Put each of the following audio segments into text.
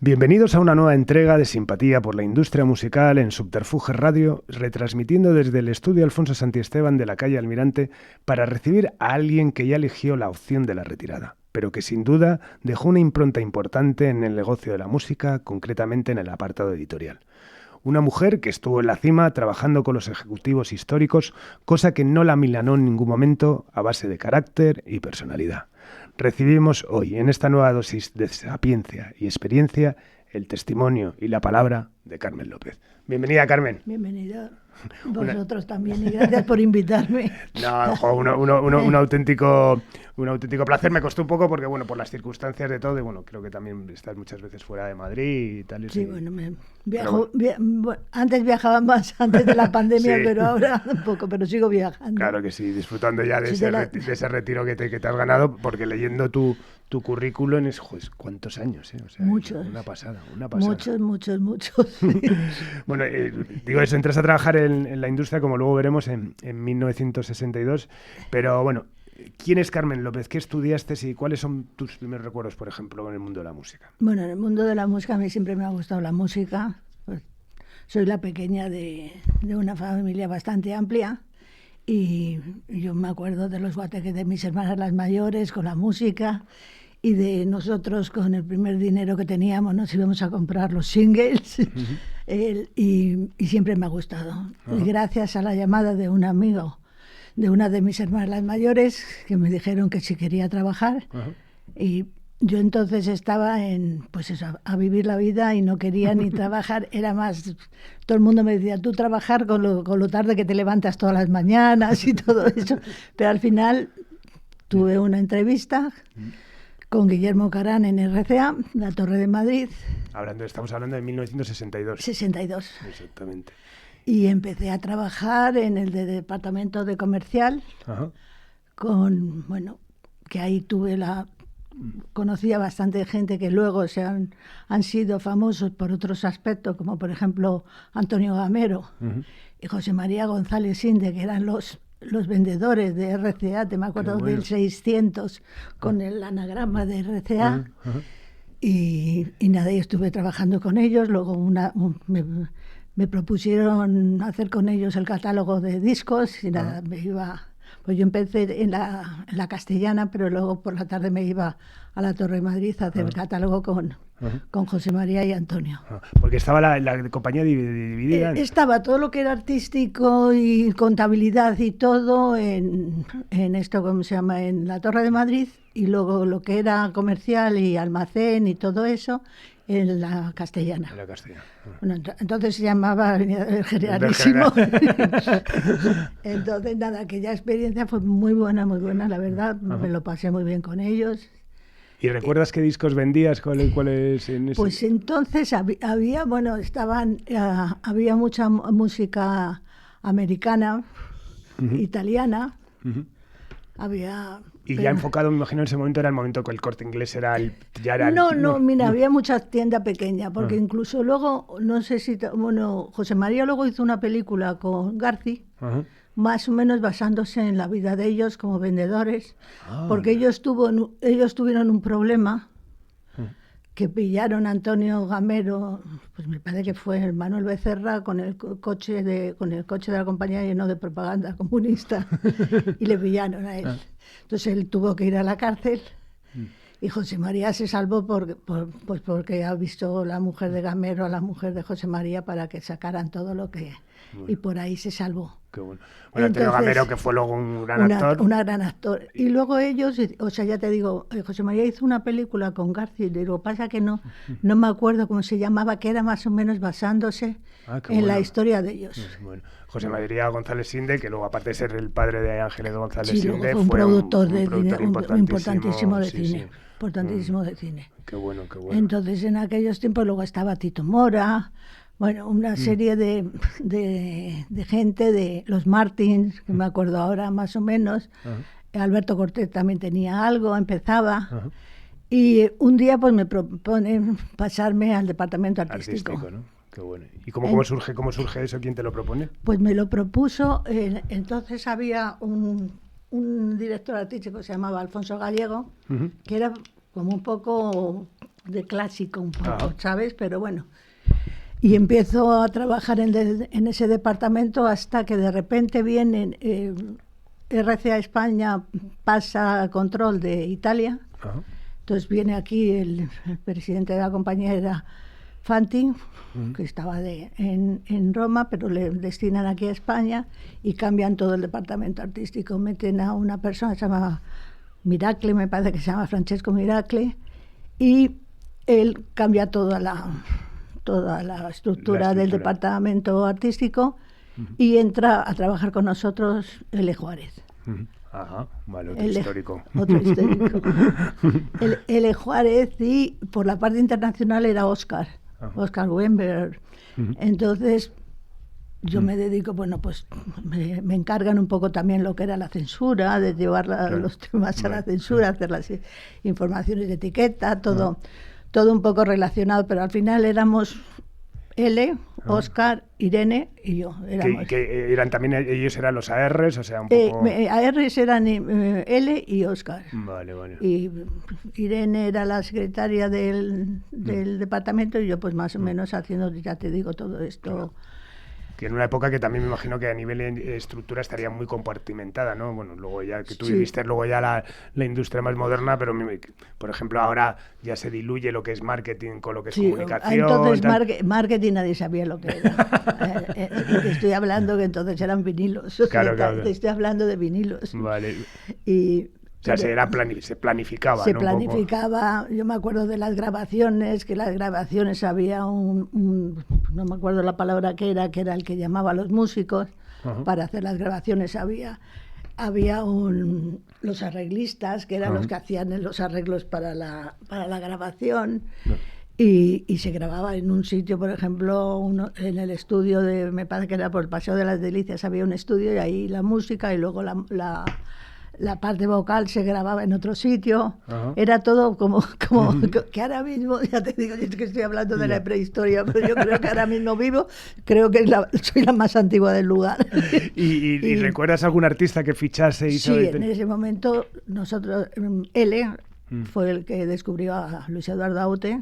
Bienvenidos a una nueva entrega de Simpatía por la Industria Musical en Subterfuge Radio, retransmitiendo desde el estudio Alfonso Santiesteban de la calle Almirante para recibir a alguien que ya eligió la opción de la retirada, pero que sin duda dejó una impronta importante en el negocio de la música, concretamente en el apartado editorial. Una mujer que estuvo en la cima trabajando con los ejecutivos históricos, cosa que no la milanó en ningún momento a base de carácter y personalidad. Recibimos hoy, en esta nueva dosis de sapiencia y experiencia, el testimonio y la palabra de Carmen López. Bienvenida, Carmen. Bienvenida. Vosotros también, y gracias por invitarme. No, un auténtico placer. Me costó un poco porque, bueno, por las circunstancias de todo, y bueno, creo que también estás muchas veces fuera de Madrid y tal. Sí, bueno, antes viajaba más, antes de la pandemia, sí. Pero ahora un poco, pero sigo viajando. Claro que sí, disfrutando ya de ese retiro que te has ganado, porque leyendo tu currículum es, joder, ¿cuántos años? O sea, muchos. Una pasada. Muchos. Bueno, digo eso, entras a trabajar en la industria, como luego veremos, en 1962, pero bueno, ¿quién es Carmen López? ¿Qué estudiaste y cuáles son tus primeros recuerdos, por ejemplo, en el mundo de la música? Bueno, en el mundo de la música a mí siempre me ha gustado la música. Pues, soy la pequeña de una familia bastante amplia y yo me acuerdo de los guateques de mis hermanas las mayores con la música. Y de nosotros, con el primer dinero que teníamos, nos íbamos a comprar los singles. Uh-huh. Y siempre me ha gustado. Uh-huh. Y gracias a la llamada de un amigo, de una de mis hermanas las mayores, que me dijeron que si quería trabajar. Uh-huh. Y yo entonces estaba pues eso, a vivir la vida y no quería ni trabajar. Era más, todo el mundo me decía, tú trabajar con lo tarde que te levantas todas las mañanas y todo eso. Pero al final tuve una entrevista con Guillermo Carán en RCA, la Torre de Madrid. Estamos hablando de 1962. 62. Exactamente. Y empecé a trabajar en el departamento de comercial. Ajá. Que ahí conocía bastante gente que luego han sido famosos por otros aspectos, como por ejemplo Antonio Gamero uh-huh. y José María González Sinde, que eran los vendedores de RCA, me acuerdo del 600 con el anagrama de RCA. Uh-huh. Y nada, y estuve trabajando con ellos. Luego me propusieron hacer con ellos el catálogo de discos y nada, pues yo empecé en la Castellana, pero luego por la tarde me iba a la Torre de Madrid a hacer el catálogo con José María y Antonio. Porque estaba la compañía dividida. Estaba todo lo que era artístico y contabilidad y todo en esto, ¿cómo se llama?, en la Torre de Madrid, y luego lo que era comercial y almacén y todo eso en la Castellana. En la Castellana. Bueno, entonces se llamaba el Generalísimo. Entonces, nada, aquella experiencia fue muy buena, la verdad. Uh-huh. Me lo pasé muy bien con ellos. ¿Y recuerdas qué discos vendías? ¿Cuáles en ese? Pues entonces había mucha música americana, uh-huh. italiana, uh-huh. Ya enfocado, me imagino, en ese momento era el momento que el Corte Inglés era había mucha tienda pequeña, porque incluso luego, no sé si... José María luego hizo una película con Garci, uh-huh. más o menos basándose en la vida de ellos como vendedores, porque ellos tuvieron un problema que pillaron a Antonio Gamero, pues me parece que fue Manuel Becerra, con el coche de la compañía lleno de propaganda comunista, y le pillaron a él. Entonces él tuvo que ir a la cárcel, y José María se salvó porque ha visto la mujer de Gamero a la mujer de José María para que sacaran todo lo que... Bueno. Y por ahí se salvó. Qué bueno. Bueno, Antonio Gamero, que fue luego un gran actor. Un gran actor. Y luego ellos, o sea, ya te digo, José María hizo una película con García, digo, pasa que no me acuerdo cómo se llamaba, que era más o menos basándose en la historia de ellos. Bueno. José María González Sinde, que luego, aparte de ser el padre de Ángeles González Sinde, fue un productor importantísimo de sí, cine. Sí. Importantísimo de cine. Qué bueno. Entonces, en aquellos tiempos luego estaba Tito Mora, bueno, una serie de gente, de los Martins, que me acuerdo ahora más o menos. Uh-huh. Alberto Cortés también tenía algo, empezaba. Uh-huh. Y un día pues me proponen pasarme al departamento artístico. ¿No? Qué bueno. ¿Y cómo surge eso? ¿Quién te lo propone? Pues me lo propuso, entonces había un director artístico que se llamaba Alfonso Gallego, uh-huh. que era como un poco de clásico un poco, ¿sabes? Pero bueno. Y empiezo a trabajar en ese departamento hasta que de repente vienen... RCA España pasa a control de Italia. Entonces viene aquí el presidente de la compañía, era Fanti, que estaba en Roma, pero le destinan aquí a España y cambian todo el departamento artístico. Meten a una persona que se llama Miracle, me parece que se llama Francesco Miracle, y él cambia toda la estructura del departamento artístico. Y entra a trabajar con nosotros L. Juárez. Ajá, vale, otro histórico. Otro histórico. L. Juárez, y por la parte internacional era Oscar Wember. Entonces yo me dedico, bueno, pues me encargan un poco también lo que era la censura, de llevar los temas a la censura, hacer las informaciones de etiqueta, todo un poco relacionado, pero al final éramos... L, Oscar, Irene y yo. Que eran también, ellos eran los ARs, o sea, un poco... ARs eran L y Oscar. Vale. Y Irene era la secretaria del departamento y yo pues más o menos haciendo, ya te digo, todo esto... Que en una época que también me imagino que a nivel de estructura estaría muy compartimentada, ¿no? Bueno, luego ya que tú viviste luego ya la industria más moderna, pero por ejemplo ahora ya se diluye lo que es marketing con lo que es comunicación. Entonces marketing nadie sabía lo que era. Te estoy hablando que entonces eran vinilos. Claro. Te estoy hablando de vinilos. Vale. O sea, se planificaba. Se planificaba, yo me acuerdo de las grabaciones, que las grabaciones había no me acuerdo la palabra que era el que llamaba a los músicos para hacer las grabaciones. Había los arreglistas, que eran los que hacían los arreglos para la grabación. Y se grababa en un sitio, por ejemplo, en el estudio me parece que era por el Paseo de las Delicias, había un estudio y ahí la música y luego la parte vocal se grababa en otro sitio. Era todo como que ahora mismo, ya te digo, yo es que estoy hablando de la prehistoria, pero yo creo que ahora mismo creo que soy la más antigua del lugar. ¿Y recuerdas algún artista que fichase? Sí, en ese momento nosotros, L fue el que descubrió a Luis Eduardo Aute.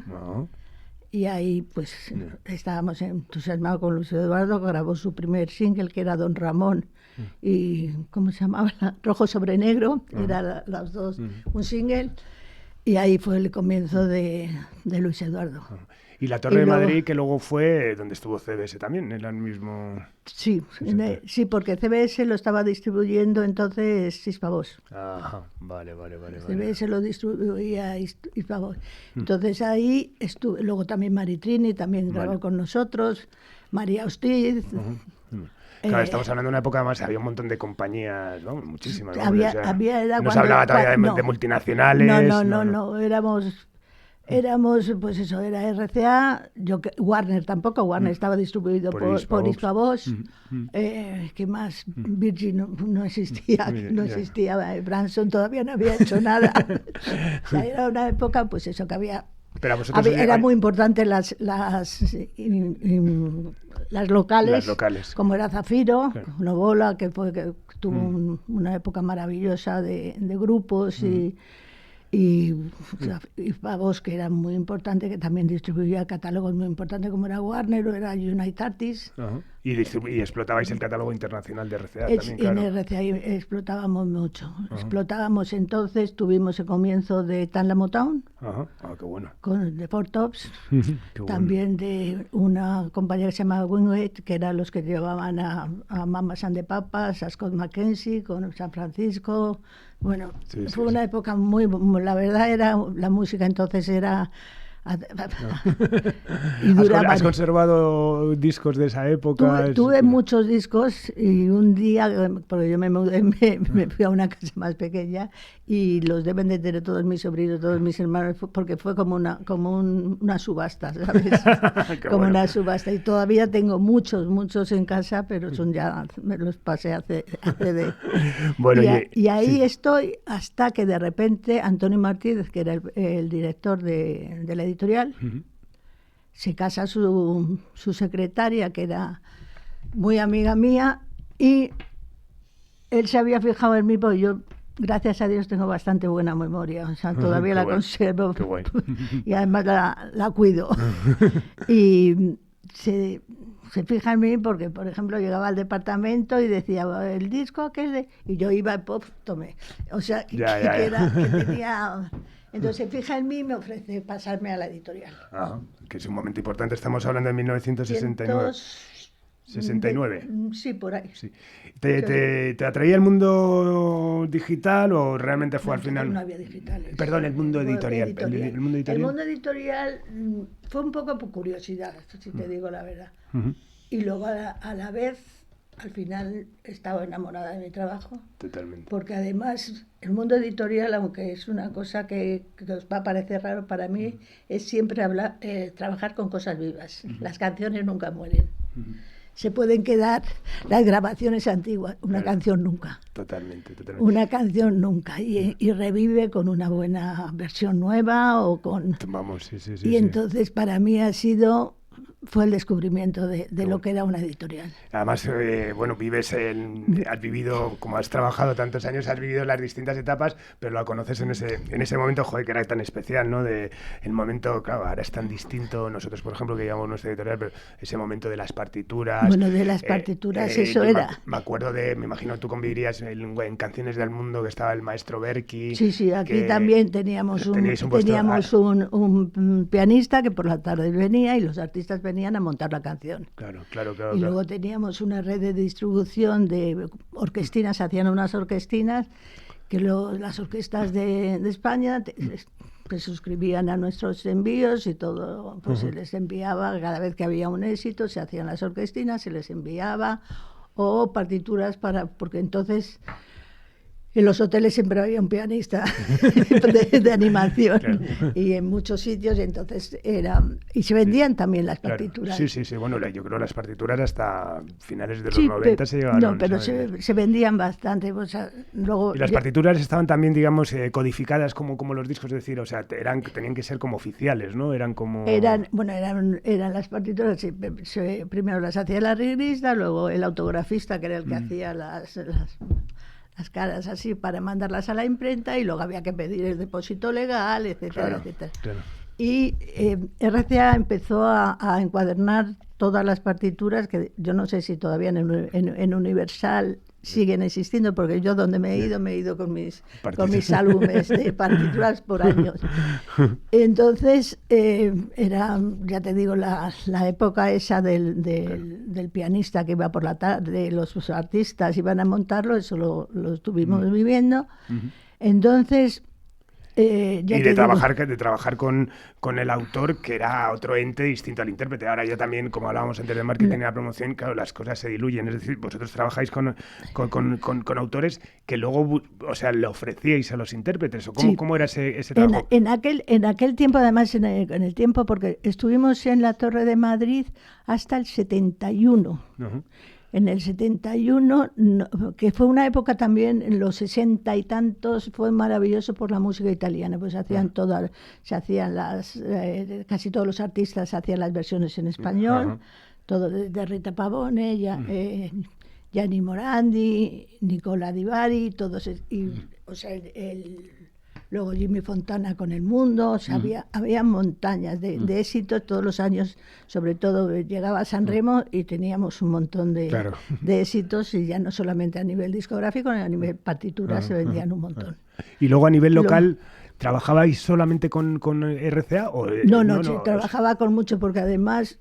Y ahí pues estábamos entusiasmados con Luis Eduardo, que grabó su primer single, que era Don Ramón, y ¿cómo se llamaba? Rojo sobre Negro, eran las dos, un single, y ahí fue el comienzo de Luis Eduardo. Y la Torre de Madrid, que luego fue donde estuvo CBS también, era el mismo... Sí, porque CBS lo estaba distribuyendo entonces Hispavox. Ajá, vale. CBS lo distribuía Hispavox. Entonces ahí estuve, luego también Maritrini, también grabó con nosotros, María Hostiz... Claro, estamos hablando de una época más, había un montón de compañías, ¿no? Muchísimas. No se hablaba todavía de multinacionales. No, éramos, pues eso, era RCA, Warner tampoco, Warner estaba distribuido por Hispavox, ¿qué más? Virgin no existía, Branson todavía no había hecho nada. O sea, era una época, pues eso, que había... Era muy importante las locales, como era Zafiro, Novola, que tuvo una época maravillosa de grupos, y Hispavox, que era muy importante, que también distribuía catálogos muy importantes, como era Warner o era United Artists. Y explotabais el catálogo internacional de RCA también, claro. En RCA explotábamos mucho. Explotábamos, entonces tuvimos el comienzo de Tanla Motown. Qué bueno. Con The Four Tops. También de una compañía que se llamaba Wingate, que eran los que llevaban a Mamas and the Papas, a Scott McKenzie, con San Francisco. Bueno, fue una época la verdad la música entonces era... ¿Has conservado discos de esa época? Tuve muchos discos y un día, porque yo me mudé, me fui a una casa más pequeña y los deben de tener todos mis sobrinos, todos mis hermanos, porque fue como una subasta, ¿sabes? Una subasta. Y todavía tengo muchos en casa, pero me los pasé a CD. Bueno, y ahí estoy hasta que de repente Antonio Martínez, que era el director de la editorial, se casa su secretaria, que era muy amiga mía, y él se había fijado en mí porque yo gracias a Dios tengo bastante buena memoria, o sea, todavía la conservo y además la cuido. Y se fija en mí porque, por ejemplo, llegaba al departamento y decía, el disco aquel y yo iba y pop, tomé. O sea, que tenía... Entonces se fija en mí y me ofrece pasarme a la editorial. Que es un momento importante, estamos hablando de 1969. 69. Sí, por ahí. Sí. ¿Te atraía el mundo digital o realmente fue al final? No había digitales. Perdón, el mundo editorial. ¿El mundo editorial? El mundo editorial fue un poco por curiosidad, si te digo la verdad. Y luego a la vez, al final, estaba enamorada de mi trabajo. Totalmente. Porque además, el mundo editorial, aunque es una cosa que os va a parecer raro para mí, es siempre trabajar con cosas vivas. Las canciones nunca mueren. Se pueden quedar las grabaciones antiguas, una canción nunca. Totalmente. Una canción nunca. Y revive con una buena versión nueva o con... Vamos, sí. Y entonces para mí fue el descubrimiento de lo que era una editorial. Además, has vivido, como has trabajado tantos años, has vivido las distintas etapas, pero la conoces en ese momento, que era tan especial, ¿no? El momento, claro, ahora es tan distinto, nosotros, por ejemplo, que llevamos nuestra editorial, pero ese momento de las partituras... Bueno, de las partituras, eso era... Me acuerdo me imagino, tú convivirías en Canciones del Mundo, que estaba el maestro Berki... Sí, aquí también teníamos un pianista que por la tarde venía y los artistas venían a montar la canción. Claro. Y luego teníamos una red de distribución de orquestinas, hacían unas orquestinas que las orquestas de España se suscribían a nuestros envíos y todo, pues se les enviaba, cada vez que había un éxito, se hacían las orquestinas, se les enviaba, o partituras porque entonces... En los hoteles siempre había un pianista de animación, claro. Y en muchos sitios, entonces y se vendían también las partituras. Claro. Sí, bueno, yo creo que las partituras hasta finales de los 90 se llevaron. No, pero se vendían bastante. O sea, luego, y las partituras estaban también, digamos, codificadas como los discos, es decir, o sea, tenían que ser como oficiales, ¿no? Eran las partituras, sí, primero las hacía el arreglista, luego el autografista, que era el que hacía las caras así para mandarlas a la imprenta y luego había que pedir el depósito legal, etcétera, etcétera. Claro. Y RCA empezó a encuadernar todas las partituras, que yo no sé si todavía en Universal siguen existiendo, porque yo donde me he ido con mis álbumes de partituras por años. Entonces, era, ya te digo, la época esa del pianista que iba por la tarde, los artistas iban a montarlo, eso lo estuvimos viviendo. Entonces... de trabajar con el autor, que era otro ente distinto al intérprete. Ahora ya también, como hablábamos antes de marketing y la promoción, claro, las cosas se diluyen. Es decir, vosotros trabajáis con autores que luego, o sea, le ofrecíais a los intérpretes. ¿O cómo era ese trabajo? En aquel tiempo, además, en el tiempo, porque estuvimos en la Torre de Madrid hasta el 71. Uh-huh. En el 71, que fue una época también, en los 60 y tantos, fue maravilloso por la música italiana, pues casi todos los artistas hacían las versiones en español, todo de Rita Pavone, Gianni Morandi, Nicola Di Bari, todos, o sea, luego Jimmy Fontana con El Mundo, o sea, había montañas de éxitos todos los años, sobre todo llegaba a San Remo y teníamos un montón de éxitos, y ya no solamente a nivel discográfico, sino a nivel partitura se vendían un montón. ¿Y luego a nivel local trabajabais solamente con RCA? No, trabajaba con mucho, porque además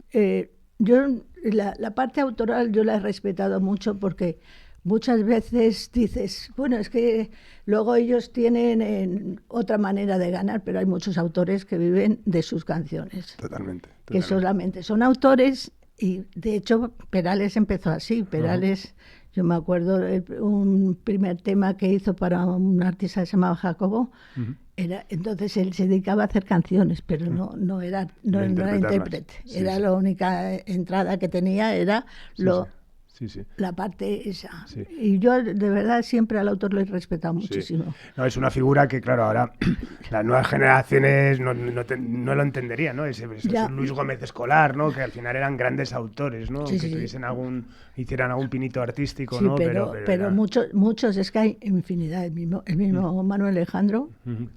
yo la parte autoral yo la he respetado mucho, porque muchas veces dices, bueno, es que luego ellos tienen otra manera de ganar, pero hay muchos autores que viven de sus canciones. Totalmente. Que solamente son autores, y de hecho Perales empezó así. Perales, yo me acuerdo, un primer tema que hizo para un artista que se llamaba Jacobo, entonces él se dedicaba a hacer canciones, pero no era intérprete. Era la única entrada que tenía, era Sí, sí. La parte esa. Sí. Y yo, de verdad, siempre al autor lo he respetado muchísimo. Sí. No, es una figura que, claro, ahora las nuevas generaciones no lo entenderían, ¿no? Ese Luis Gómez Escolar, ¿no? Que al final eran grandes autores, ¿no? Sí, que sí. hicieran algún pinito artístico, sí, ¿no? Pero muchos, es que hay infinidad. El mismo Manuel Alejandro.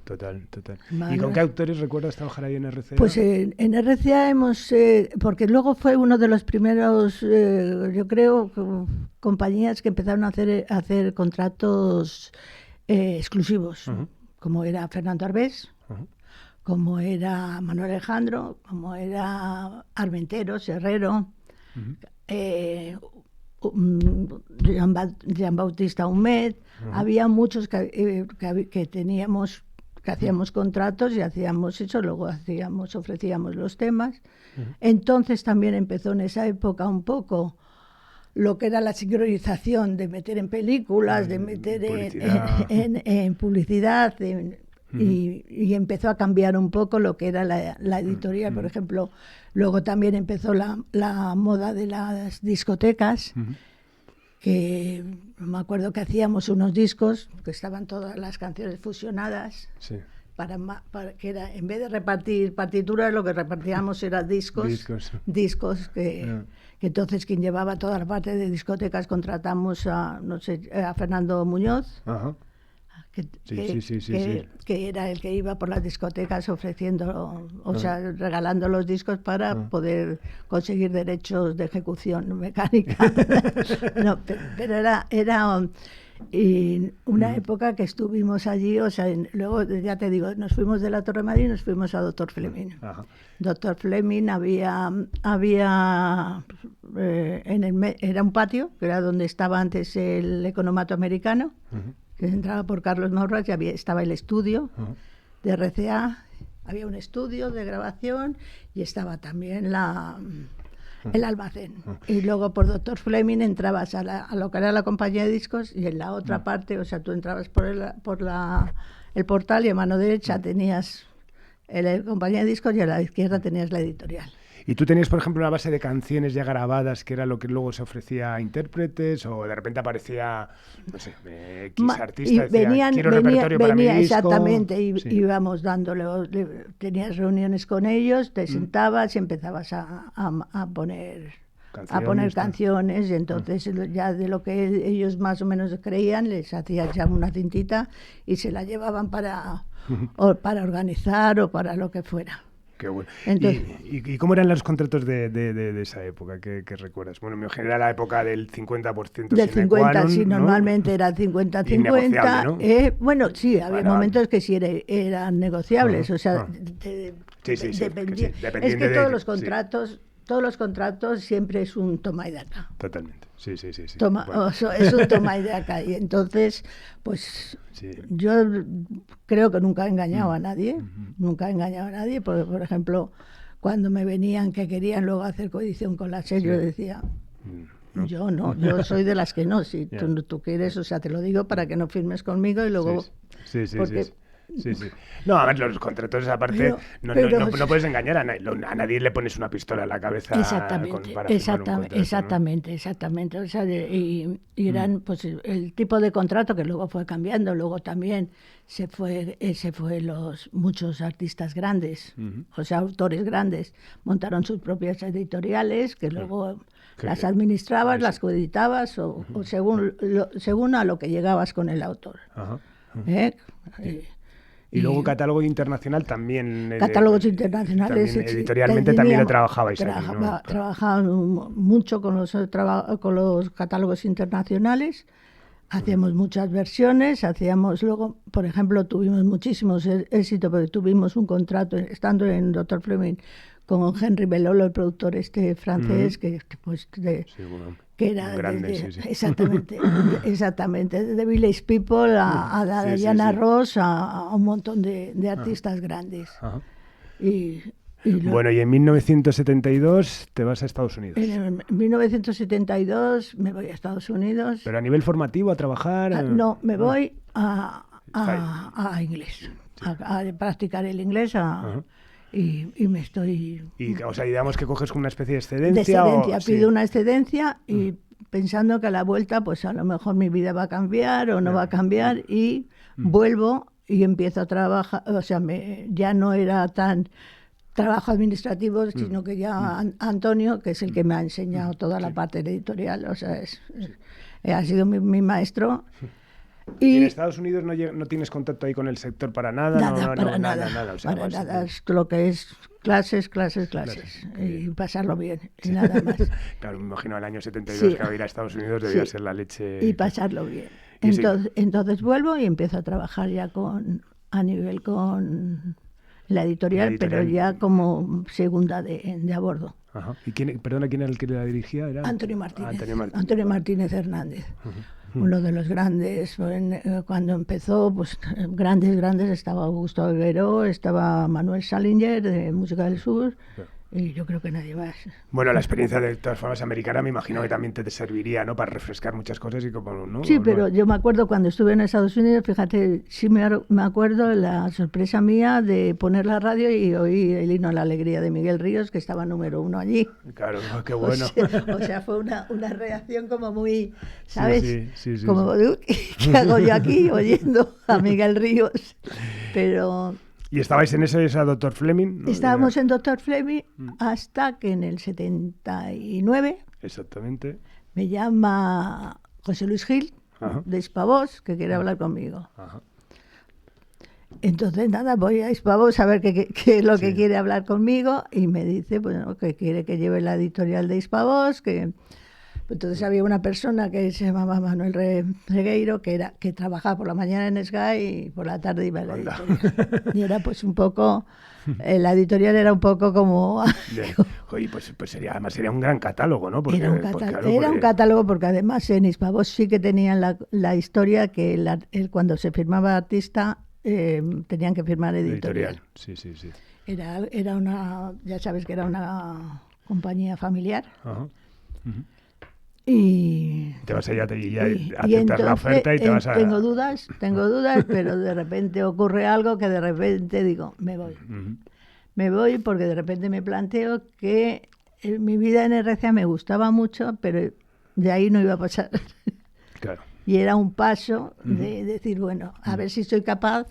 Total. Manuel. ¿Y con qué autores recuerdas trabajar ahí en RCA? Pues en RCA hemos... porque luego fue uno de los primeros, yo creo, compañías que empezaron a hacer contratos exclusivos, como era Fernando Arbés, como era Manuel Alejandro, como era Armenteros, Herrero, Jean Bautista Humet. Había muchos que teníamos, que hacíamos contratos y hacíamos eso, luego ofrecíamos los temas. Entonces también empezó en esa época un poco lo que era la sincronización de meter en películas, de meter en publicidad, y empezó a cambiar un poco lo que era la editorial. Por ejemplo, luego también empezó la moda de las discotecas, que me acuerdo que hacíamos unos discos que estaban todas las canciones fusionadas. Sí. Para que era, en vez de repartir partituras, lo que repartíamos era discos que entonces quien llevaba toda la parte de discotecas contratamos a Fernando Muñoz. Ajá. Que era el que iba por las discotecas ofreciendo, sea, regalando los discos para poder conseguir derechos de ejecución mecánica. No, pero era una época que estuvimos allí, o sea, luego ya te digo, nos fuimos de la Torre Madrid y nos fuimos a Dr. Fleming. Dr. Fleming había era un patio, que era donde estaba antes el Economato Americano, que entraba por Carlos Maurras, y estaba el estudio de RCA, había un estudio de grabación y estaba también el almacén. Y luego por Dr. Fleming entrabas a lo que era la compañía de discos, y en la otra parte, o sea, tú entrabas por el portal y a mano derecha tenías la compañía de discos y a la izquierda tenías la editorial. ¿Y tú tenías, por ejemplo, una base de canciones ya grabadas que era lo que luego se ofrecía a intérpretes, o de repente aparecía, no sé, X artista, decía, quiero repertorio para mi disco? Exactamente, íbamos dándole, tenías reuniones con ellos, te sentabas y empezabas a poner canciones, y entonces ya de lo que ellos más o menos creían, les hacías ya una cintita y se la llevaban para organizar o para lo que fuera. Qué bueno. Entonces, ¿Y cómo eran los contratos de esa época? ¿Qué recuerdas? Bueno, me genera la época del 50% del 50%, sí, ¿no? Normalmente era 50-50. ¿no? Bueno, sí, había momentos que sí eran negociables, o sea, dependía. Es que todos los contratos siempre es un toma y daca. Totalmente, sí. Es un toma y daca, y entonces, pues yo creo que nunca he engañado a nadie, porque, por ejemplo, cuando me venían que querían luego hacer coedición con la SER, yo decía... ¿no? Yo soy de las que no, si tú quieres, o sea, te lo digo para que no firmes conmigo y luego... Sí. No, a ver, los contratos esa parte no puedes engañar a nadie le pones una pistola en la cabeza exactamente. O sea, y eran pues el tipo de contrato que luego fue cambiando. Luego también se fue muchos artistas grandes, o sea, autores grandes, montaron sus propias editoriales que luego las administrabas, las coeditabas o según a lo que llegabas con el autor. Y luego catálogo internacional también. Catálogos internacionales. También, editorialmente también lo trabajabais allí, ¿no? Trabajábamos mucho con los catálogos internacionales. Hacíamos muchas versiones, luego, por ejemplo, tuvimos muchísimos éxito porque tuvimos un contrato, estando en Dr. Fleming, con Henry Belolo, el productor francés, que era grande, exactamente, de Village People a Diana Ross, a un montón de artistas grandes. Bueno, y en 1972 te vas a Estados Unidos. En 1972 me voy a Estados Unidos. ¿Pero a nivel formativo, a trabajar? No, me voy a inglés, a practicar el inglés, y me estoy... O sea, digamos que coges una especie de excedencia. Pido una excedencia, pensando que a la vuelta, pues a lo mejor mi vida va a cambiar o no va a cambiar, y vuelvo y empiezo a trabajar, o sea, ya no era tan trabajo administrativo, sino que ya Antonio, que es el que me ha enseñado toda la parte editorial, o sea, ha sido mi maestro. ¿Y en Estados Unidos no tienes contacto ahí con el sector para nada? Nada. O sea, para nada. Es lo que es clases. Y pasarlo bien, y nada más. Claro, me imagino el año 72 que ir a Estados Unidos debía ser la leche. Y pasarlo bien. Entonces vuelvo y empiezo a trabajar ya a nivel con la editorial, pero ya como segunda de a bordo. Ajá. ¿Y quién era el que la dirigía? ¿Era? Antonio Martínez Hernández. Uno de los grandes, cuando empezó, pues grandes, estaba Augusto Alguero, estaba Manuel Salinger de Música del Sur, y yo creo que nadie más. Bueno, la experiencia de todas formas americana me imagino que también te serviría, ¿no? Para refrescar muchas cosas y como, ¿no? Sí, pero yo me acuerdo cuando estuve en Estados Unidos, fíjate, sí me acuerdo la sorpresa mía de poner la radio y oír el himno a la alegría de Miguel Ríos, que estaba número 1 allí. Claro, qué bueno. O sea, fue una reacción como muy, ¿sabes? Sí. Como, ¿qué hago yo aquí oyendo a Miguel Ríos? Pero... ¿Y estabais en esa Dr. Fleming? ¿No? Estábamos en Dr. Fleming hasta que en el 79 exactamente me llama José Luis Gil, de Hispavox, que quiere hablar conmigo. Ajá. Entonces, nada, voy a Hispavox a ver qué es lo que quiere hablar conmigo, y me dice, bueno, que quiere que lleve la editorial de Hispavox, que... Entonces había una persona que se llamaba Manuel Regueiro, que trabajaba por la mañana en Sky y por la tarde iba a la editorial. Y era pues un poco, la editorial era un poco como... Oye, pues además sería un gran catálogo, ¿no? Porque, era un catálogo, porque además en Hispavox sí que tenían la historia que cuando se firmaba artista tenían que firmar editorial. Sí. Era una, ya sabes que era una compañía familiar. Ajá. Y te vas allá y aceptas la oferta y te vas a... Tengo dudas, pero de repente ocurre algo que de repente digo, me voy. Me voy porque de repente me planteo que mi vida en RCA me gustaba mucho, pero de ahí no iba a pasar. Claro. Y era un paso de decir, bueno, a ver si soy capaz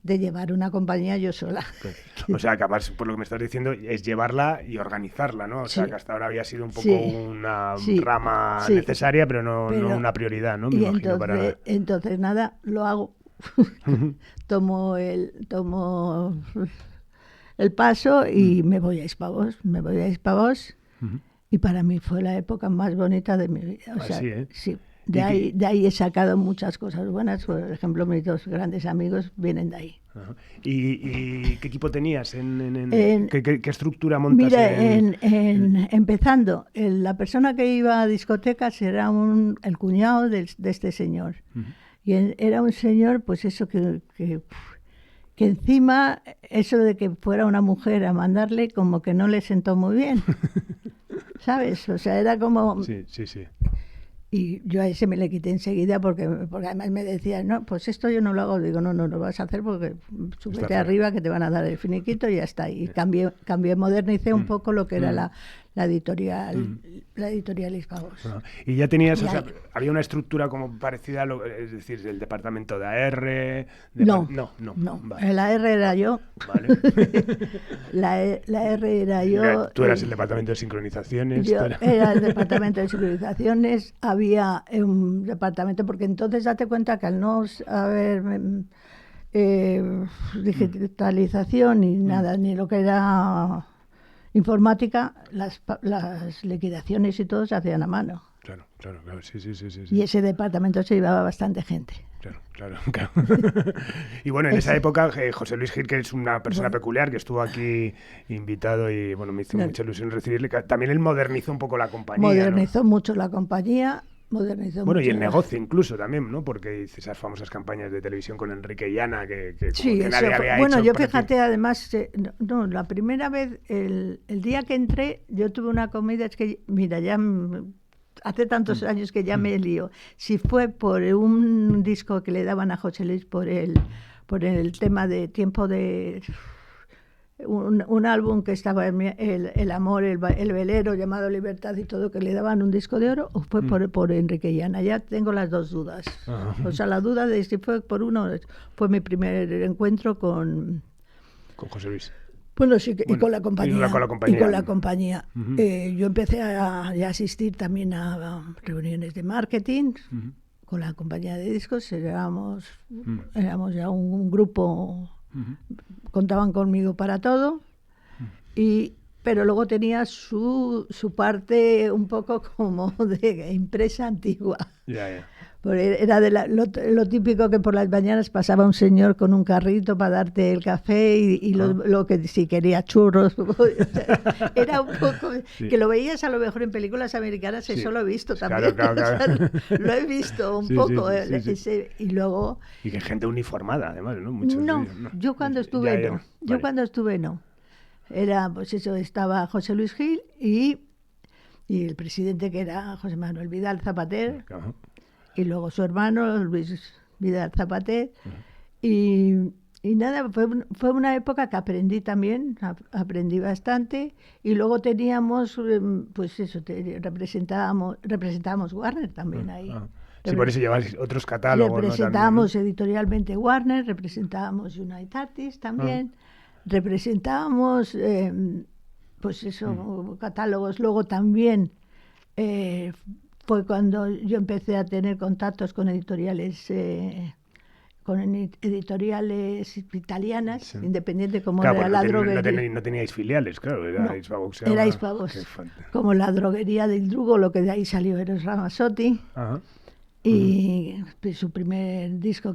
de llevar una compañía yo sola. O sea, capaz, por lo que me estás diciendo, es llevarla y organizarla, ¿no? O sea, que hasta ahora había sido un poco una rama necesaria, pero no una prioridad, ¿no? Me imagino, entonces, nada, lo hago. tomo el paso y me voy a Hispavox. Y para mí fue la época más bonita de mi vida. O sea, sí. De ahí he sacado muchas cosas buenas. Por ejemplo, mis dos grandes amigos vienen de ahí. Ajá. ¿Y qué equipo tenías? ¿Qué estructura montas? Mira, empezando, la persona que iba a discotecas era el cuñado de este señor. Y era un señor, pues eso, que encima, eso de que fuera una mujer a mandarle, como que no le sentó muy bien. ¿Sabes? O sea, era como... Sí. Y yo a ese me le quité enseguida porque además me decía, no, pues esto yo no lo hago. Digo, no lo vas a hacer porque súbete arriba que te van a dar el finiquito y ya está. Y cambié, modernicé un poco lo que era la editorial Hispavox. Y ya tenías, o sea, había una estructura como parecida a es decir, el departamento de AR... No. Vale. El AR era yo. Vale. la R era yo. Tú eras el departamento de sincronizaciones. Yo era el departamento de sincronizaciones. Había un departamento, porque entonces date cuenta que al no haber digitalización ni nada, ni lo que era informática, las liquidaciones y todo se hacían a mano. Claro, sí. Y ese departamento se llevaba bastante gente. Claro. Y bueno, en esa época, José Luis Gil, que es una persona peculiar, que estuvo aquí invitado y bueno, me hizo mucha ilusión recibirle, también él modernizó un poco la compañía. Modernizó mucho la compañía. Bueno, y el negocio inclulo también, ¿no? Porque hice esas famosas campañas de televisión con Enrique y Ana que nadie había hecho. Bueno, yo fíjate, además, la primera vez, el día que entré, yo tuve una comida, es que, mira, ya hace tantos años que ya me lío. Si fue por un disco que le daban a José Luis por el tema de tiempo de... un álbum que estaba el amor, el velero, llamado Libertad y todo, que le daban un disco de oro, o fue por Enrique y Ana. Ya tengo las dos dudas. O sea, la duda de si fue por uno, fue mi primer encuentro con José Luis. Bueno, sí, y con la compañía. Y con la compañía. Yo empecé a asistir también a reuniones de marketing con la compañía de discos. Éramos ya un grupo, contaban conmigo para todo. Pero luego tenía su parte un poco como de empresa antigua. Era lo típico que por las mañanas pasaba un señor con un carrito para darte el café y lo que si quería churros. Era un poco que lo veías a lo mejor en películas americanas, eso lo he visto también. Claro. O sea, lo he visto un poco. Y luego... Y que gente uniformada, además, ¿no? Yo cuando estuve no. Era, pues eso, estaba José Luis Gil y el presidente, que era José Manuel Vidal Zapater. Y luego su hermano, Luis Vidal Zapater. Y nada, fue una época que aprendí también, aprendí bastante. Y luego teníamos, pues eso, representábamos Warner también ahí. Sí, por eso lleváis otros catálogos. Representábamos editorialmente Warner, representábamos United Artists también, representábamos, pues eso, catálogos. Luego también... fue cuando yo empecé a tener contactos con editoriales italianas, independiente como era la droguería. No teníais filiales, claro, era Hispavox. Era Hispavox, como la droguería del Drugo, lo que de ahí salió Eros Ramazzotti. Y su primer disco,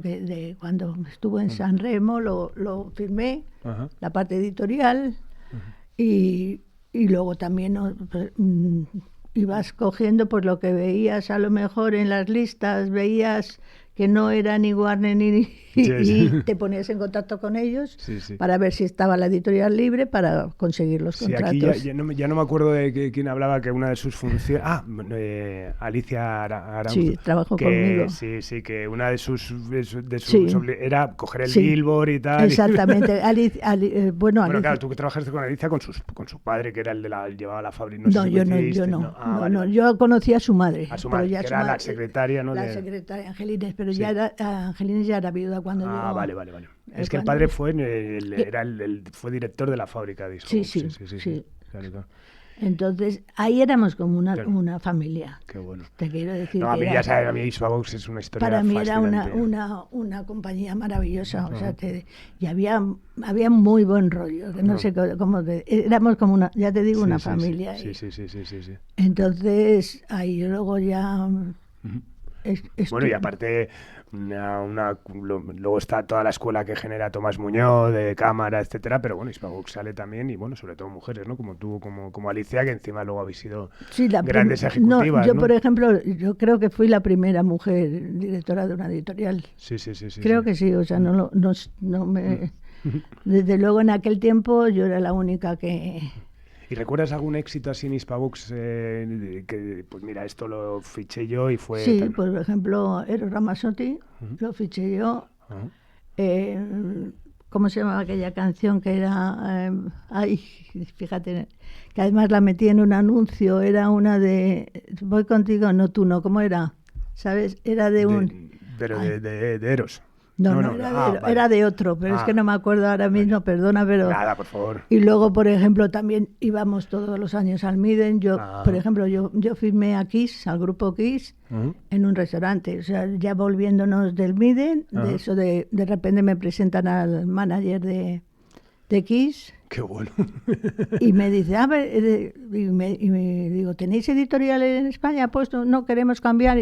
cuando estuvo en San Remo, lo firmé, la parte editorial, y luego también... ibas cogiendo pues lo que veías a lo mejor en las listas, veías que no era ni Warner y te ponías en contacto con ellos para ver si estaba la editorial libre para conseguir los contratos. Aquí ya no me acuerdo de quién hablaba, que una de sus funciones... Alicia Arango. Sí, trabajó conmigo. Sí, que una de sus era coger el Billboard y tal. Exactamente. Bueno, claro, tú que trabajaste con Alicia, con su padre, que era el llevaba la fábrica. Yo no. Yo conocí a su madre. A su madre, que era la secretaria, ¿no? La secretaria Angelines, pero Angelines ya era viuda cuando llegó. Vale. Es que el padre fue director de la fábrica de discos. Sí. Claro. Entonces, ahí éramos como una familia. Qué bueno. Te quiero decir a mí ya sabes, a mí Hispavox es una historia fascinante. Para mí era una compañía maravillosa, o sea, y había muy buen rollo, que no sé cómo éramos como una familia. Sí. Entonces, ahí luego ya... Bueno, y aparte, luego está toda la escuela que genera Tomás Muñoz, de cámara, etcétera, pero bueno, Hispavox sale también, y bueno, sobre todo mujeres, ¿no? Como tú, como Alicia, que encima luego habéis sido grandes ejecutivas, ¿no? Por ejemplo, yo creo que fui la primera mujer directora de una editorial. Sí. Creo que sí, o sea, no me... Desde luego en aquel tiempo yo era la única que... ¿Y recuerdas algún éxito así en Hispavox que, pues mira, esto lo fiché yo y fue... Sí, por ejemplo, Eros Ramazzotti, lo fiché yo. ¿Cómo se llamaba aquella canción que era... fíjate, que además la metí en un anuncio, era una de... Voy contigo, no tú no, ¿cómo era? ¿Sabes? Era de un... Pero de Eros. No, era de otro, pero es que no me acuerdo ahora mismo, perdona, pero... Nada, por favor. Y luego, por ejemplo, también íbamos todos los años al Miden. Por ejemplo, yo firmé a Kiss, al grupo Kiss, en un restaurante. O sea, ya volviéndonos del Miden, de eso de repente me presentan al manager de Kiss. Qué bueno. Y me dice, y me digo, ¿tenéis editorial en España? Pues no queremos cambiar.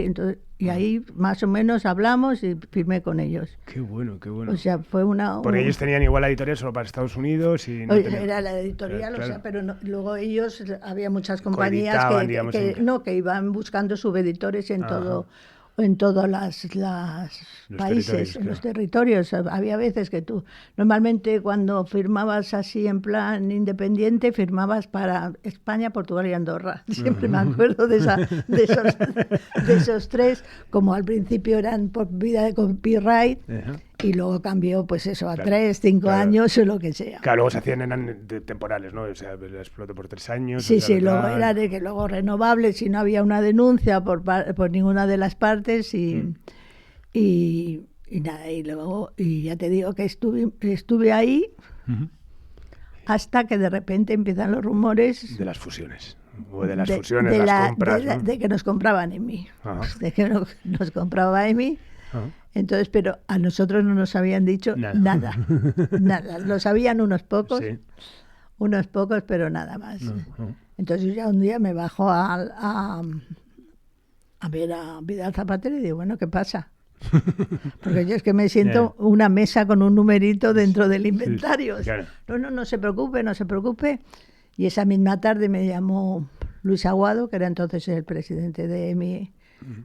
Y ahí más o menos hablamos y firmé con ellos. Qué bueno. O sea, fue Porque ellos tenían igual la editorial solo para Estados Unidos y... Era la editorial, claro. O sea, pero luego ellos, había muchas compañías que iban buscando subeditores en todo... En todos los países, en los territorios. Había veces que tú, normalmente cuando firmabas así en plan independiente, firmabas para España, Portugal y Andorra. Siempre me acuerdo de esos tres, como al principio eran por vida de copyright, Y luego cambió, pues eso, a Claro, 3, 5 claro. años o lo que sea. Claro, luego se hacían eran temporales, ¿no? O sea, la exploté por 3 años. Sí, o sea, sí, luego tal. era de que luego renovables si no había una denuncia por ninguna de las partes y nada, y luego, y ya te digo que estuve ahí Ujú. hasta que de repente empiezan los rumores De las fusiones. O de las fusiones, las compras, ¿no? de que nos compraban EMI, Ajá. de que nos compraba EMI. Ajá. Entonces, pero a nosotros no nos habían dicho Nada. nada. Lo sabían unos pocos, Sí. pero nada más. No, no. Entonces yo ya un día me bajo a ver a Vidal Zapatero y digo, bueno, ¿qué pasa? Porque yo es que me siento una mesa con un numerito dentro del inventario. Sí, claro. No se preocupe, no se preocupe. Y esa misma tarde me llamó Luis Aguado, que era entonces el presidente de EMI,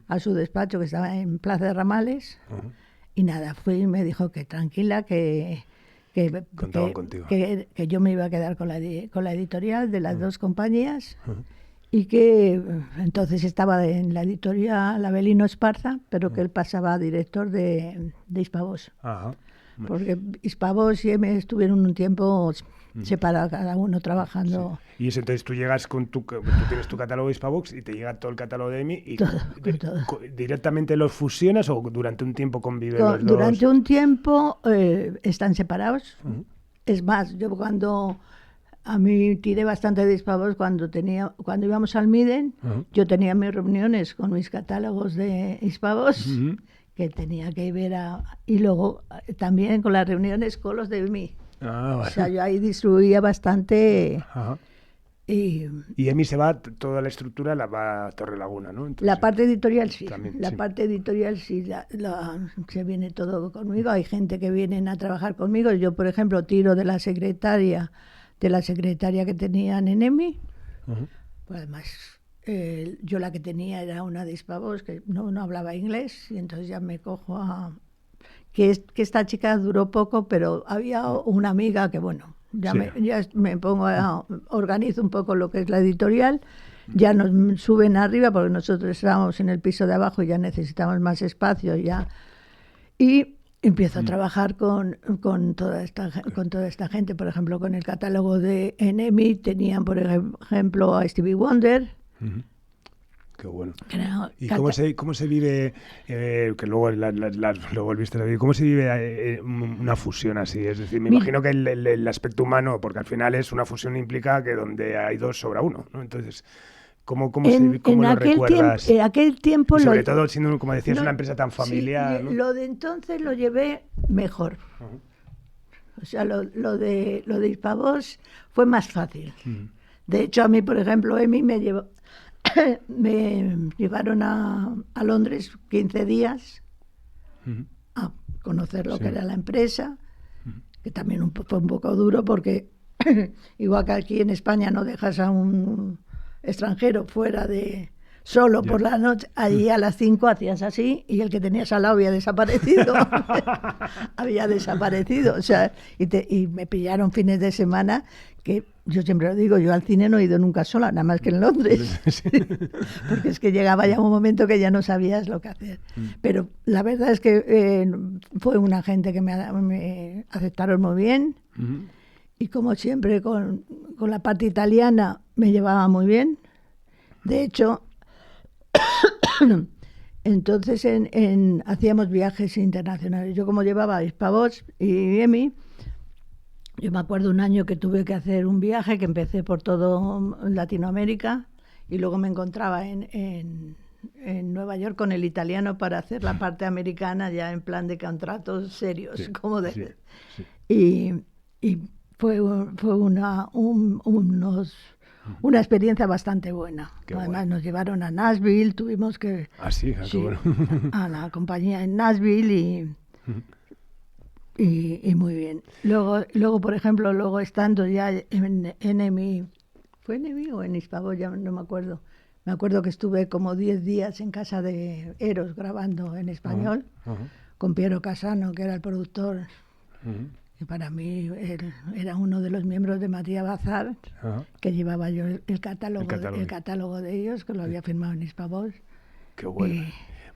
a su despacho, que estaba en Plaza de Ramales. Ajá. Y nada, fui y me dijo que tranquila, Contaban contigo. que yo me iba a quedar con la editorial de las dos compañías. Ajá. Y que entonces estaba en la editorial Abelino Esparza, pero que él pasaba a director de Hispavox. Ajá. Porque Hispavox y EMI estuvieron un tiempo separados, cada uno trabajando. Sí. Y eso, entonces tú llegas tú tienes tu catálogo de Hispavox y te llega todo el catálogo de EMI y Todo. ¿directamente los fusionas o durante un tiempo conviven los dos? Durante un tiempo están separados. Ujú. Es más, yo cuando a mí tiré bastante de Hispavox cuando íbamos al Miden, yo tenía mis reuniones con mis catálogos de Hispavox, que tenía que ver y luego también con las reuniones con los de EMI. Ah, vale. O sea, yo ahí distribuía bastante. Ajá. Y EMI se va, toda la estructura la va a Torrelaguna, ¿no? Entonces, la parte editorial sí. también, La sí. parte editorial sí, se viene todo conmigo. Hay gente que viene a trabajar conmigo. Yo, por ejemplo, tiro de la secretaria que tenían en EMI. Ujú. Pues además, yo la que tenía era una de Hispavox que no hablaba inglés y entonces ya me cojo que esta chica duró poco, pero había una amiga que, bueno, ya me pongo organizo un poco lo que es la editorial, ya nos suben arriba porque nosotros estábamos en el piso de abajo y ya necesitamos más espacio ya. Y empiezo a trabajar con toda esta gente, por ejemplo, con el catálogo de EMI tenían, por ejemplo, a Stevie Wonder. Ujú. Qué bueno. Creo, ¿Y cómo se vive, que luego lo volviste a vivir, cómo se vive una fusión así? Es decir, me imagino que el aspecto humano, porque al final una fusión implica que donde hay dos sobra uno, ¿no? Entonces, ¿cómo lo recuerdas? En aquel tiempo... Y sobre todo, siendo, como decías, una empresa tan sí, familiar, ¿no? Lo de entonces lo llevé mejor. O sea, lo de Hispavox fue más fácil. De hecho, a mí, por ejemplo, EMI me llevaron a Londres 15 días a conocer lo que era la empresa, que también fue un poco duro porque igual que aquí en España no dejas a un extranjero fuera solo por la noche, allí a las 5 hacías así y el que tenías al lado había desaparecido. Había desaparecido. O sea, y me pillaron fines de semana que yo siempre lo digo, yo al cine no he ido nunca sola, nada más que en Londres. Porque es que llegaba ya un momento que ya no sabías lo que hacer. Pero la verdad es que fue una gente que me aceptaron muy bien. Y como siempre con la parte italiana me llevaba muy bien. De hecho, entonces hacíamos viajes internacionales. Yo como llevaba Hispavox y EMI, yo me acuerdo un año que tuve que hacer un viaje que empecé por todo Latinoamérica y luego me encontraba en Nueva York con el italiano para hacer la parte americana ya en plan de contratos serios. Sí, como de, sí, sí. Y fue una experiencia bastante buena. Qué Además bueno. nos llevaron a Nashville, tuvimos que... Ah, sí, qué bueno. a la compañía en Nashville y muy bien. Luego, por ejemplo, estando ya en EMI, ¿fue en EMI o en Hispavox? Ya no me acuerdo. Me acuerdo que estuve como 10 días en casa de Eros grabando en español, con Piero Casano, que era el productor, que para mí era uno de los miembros de Matías Bazar, que llevaba yo el catálogo de ellos, que lo había firmado en Hispavox. Qué bueno.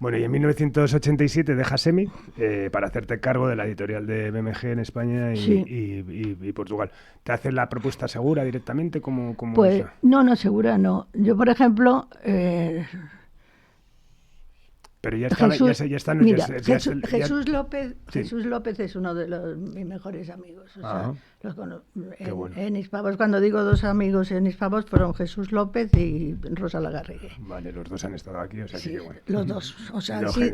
Bueno, y en 1987 dejas EMI para hacerte cargo de la editorial de BMG en España y Portugal. ¿Te hacen la propuesta segura directamente? ¿Cómo Pues es? no, segura no. Yo, por ejemplo... Pero ya está, Jesús López, sí. Jesús López es uno de mis mejores amigos. O sea, bueno. En Hispavos, cuando digo dos amigos en Hispavos, fueron Jesús López y Rosa Lagarrigue. Vale, los dos han estado aquí, o sea sí, que bueno. Los dos, o sea, los sí.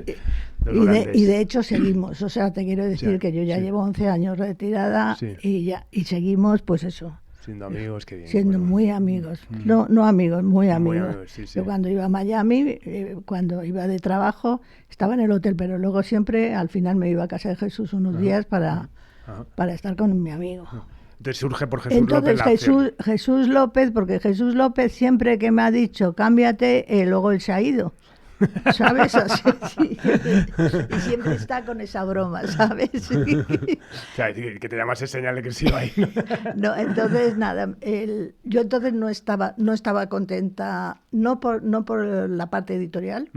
Y de hecho seguimos, o sea, te quiero decir que yo ya llevo 11 años retirada y seguimos, pues eso. Siendo amigos, qué bien. Siendo muy amigos. No amigos, muy amigos. Sí. Yo cuando iba a Miami, cuando iba de trabajo, estaba en el hotel, pero luego siempre, al final me iba a casa de Jesús unos días para estar con mi amigo. Entonces surge por Jesús Entonces, López. Jesús López, porque Jesús López siempre que me ha dicho, cámbiate, luego él se ha ido. ¿Sabes? Sí. Y siempre está con esa broma, ¿sabes? O sea, que te llamas señal de que sí va ahí, ¿no? No, entonces nada, yo entonces no estaba contenta, no por la parte editorial,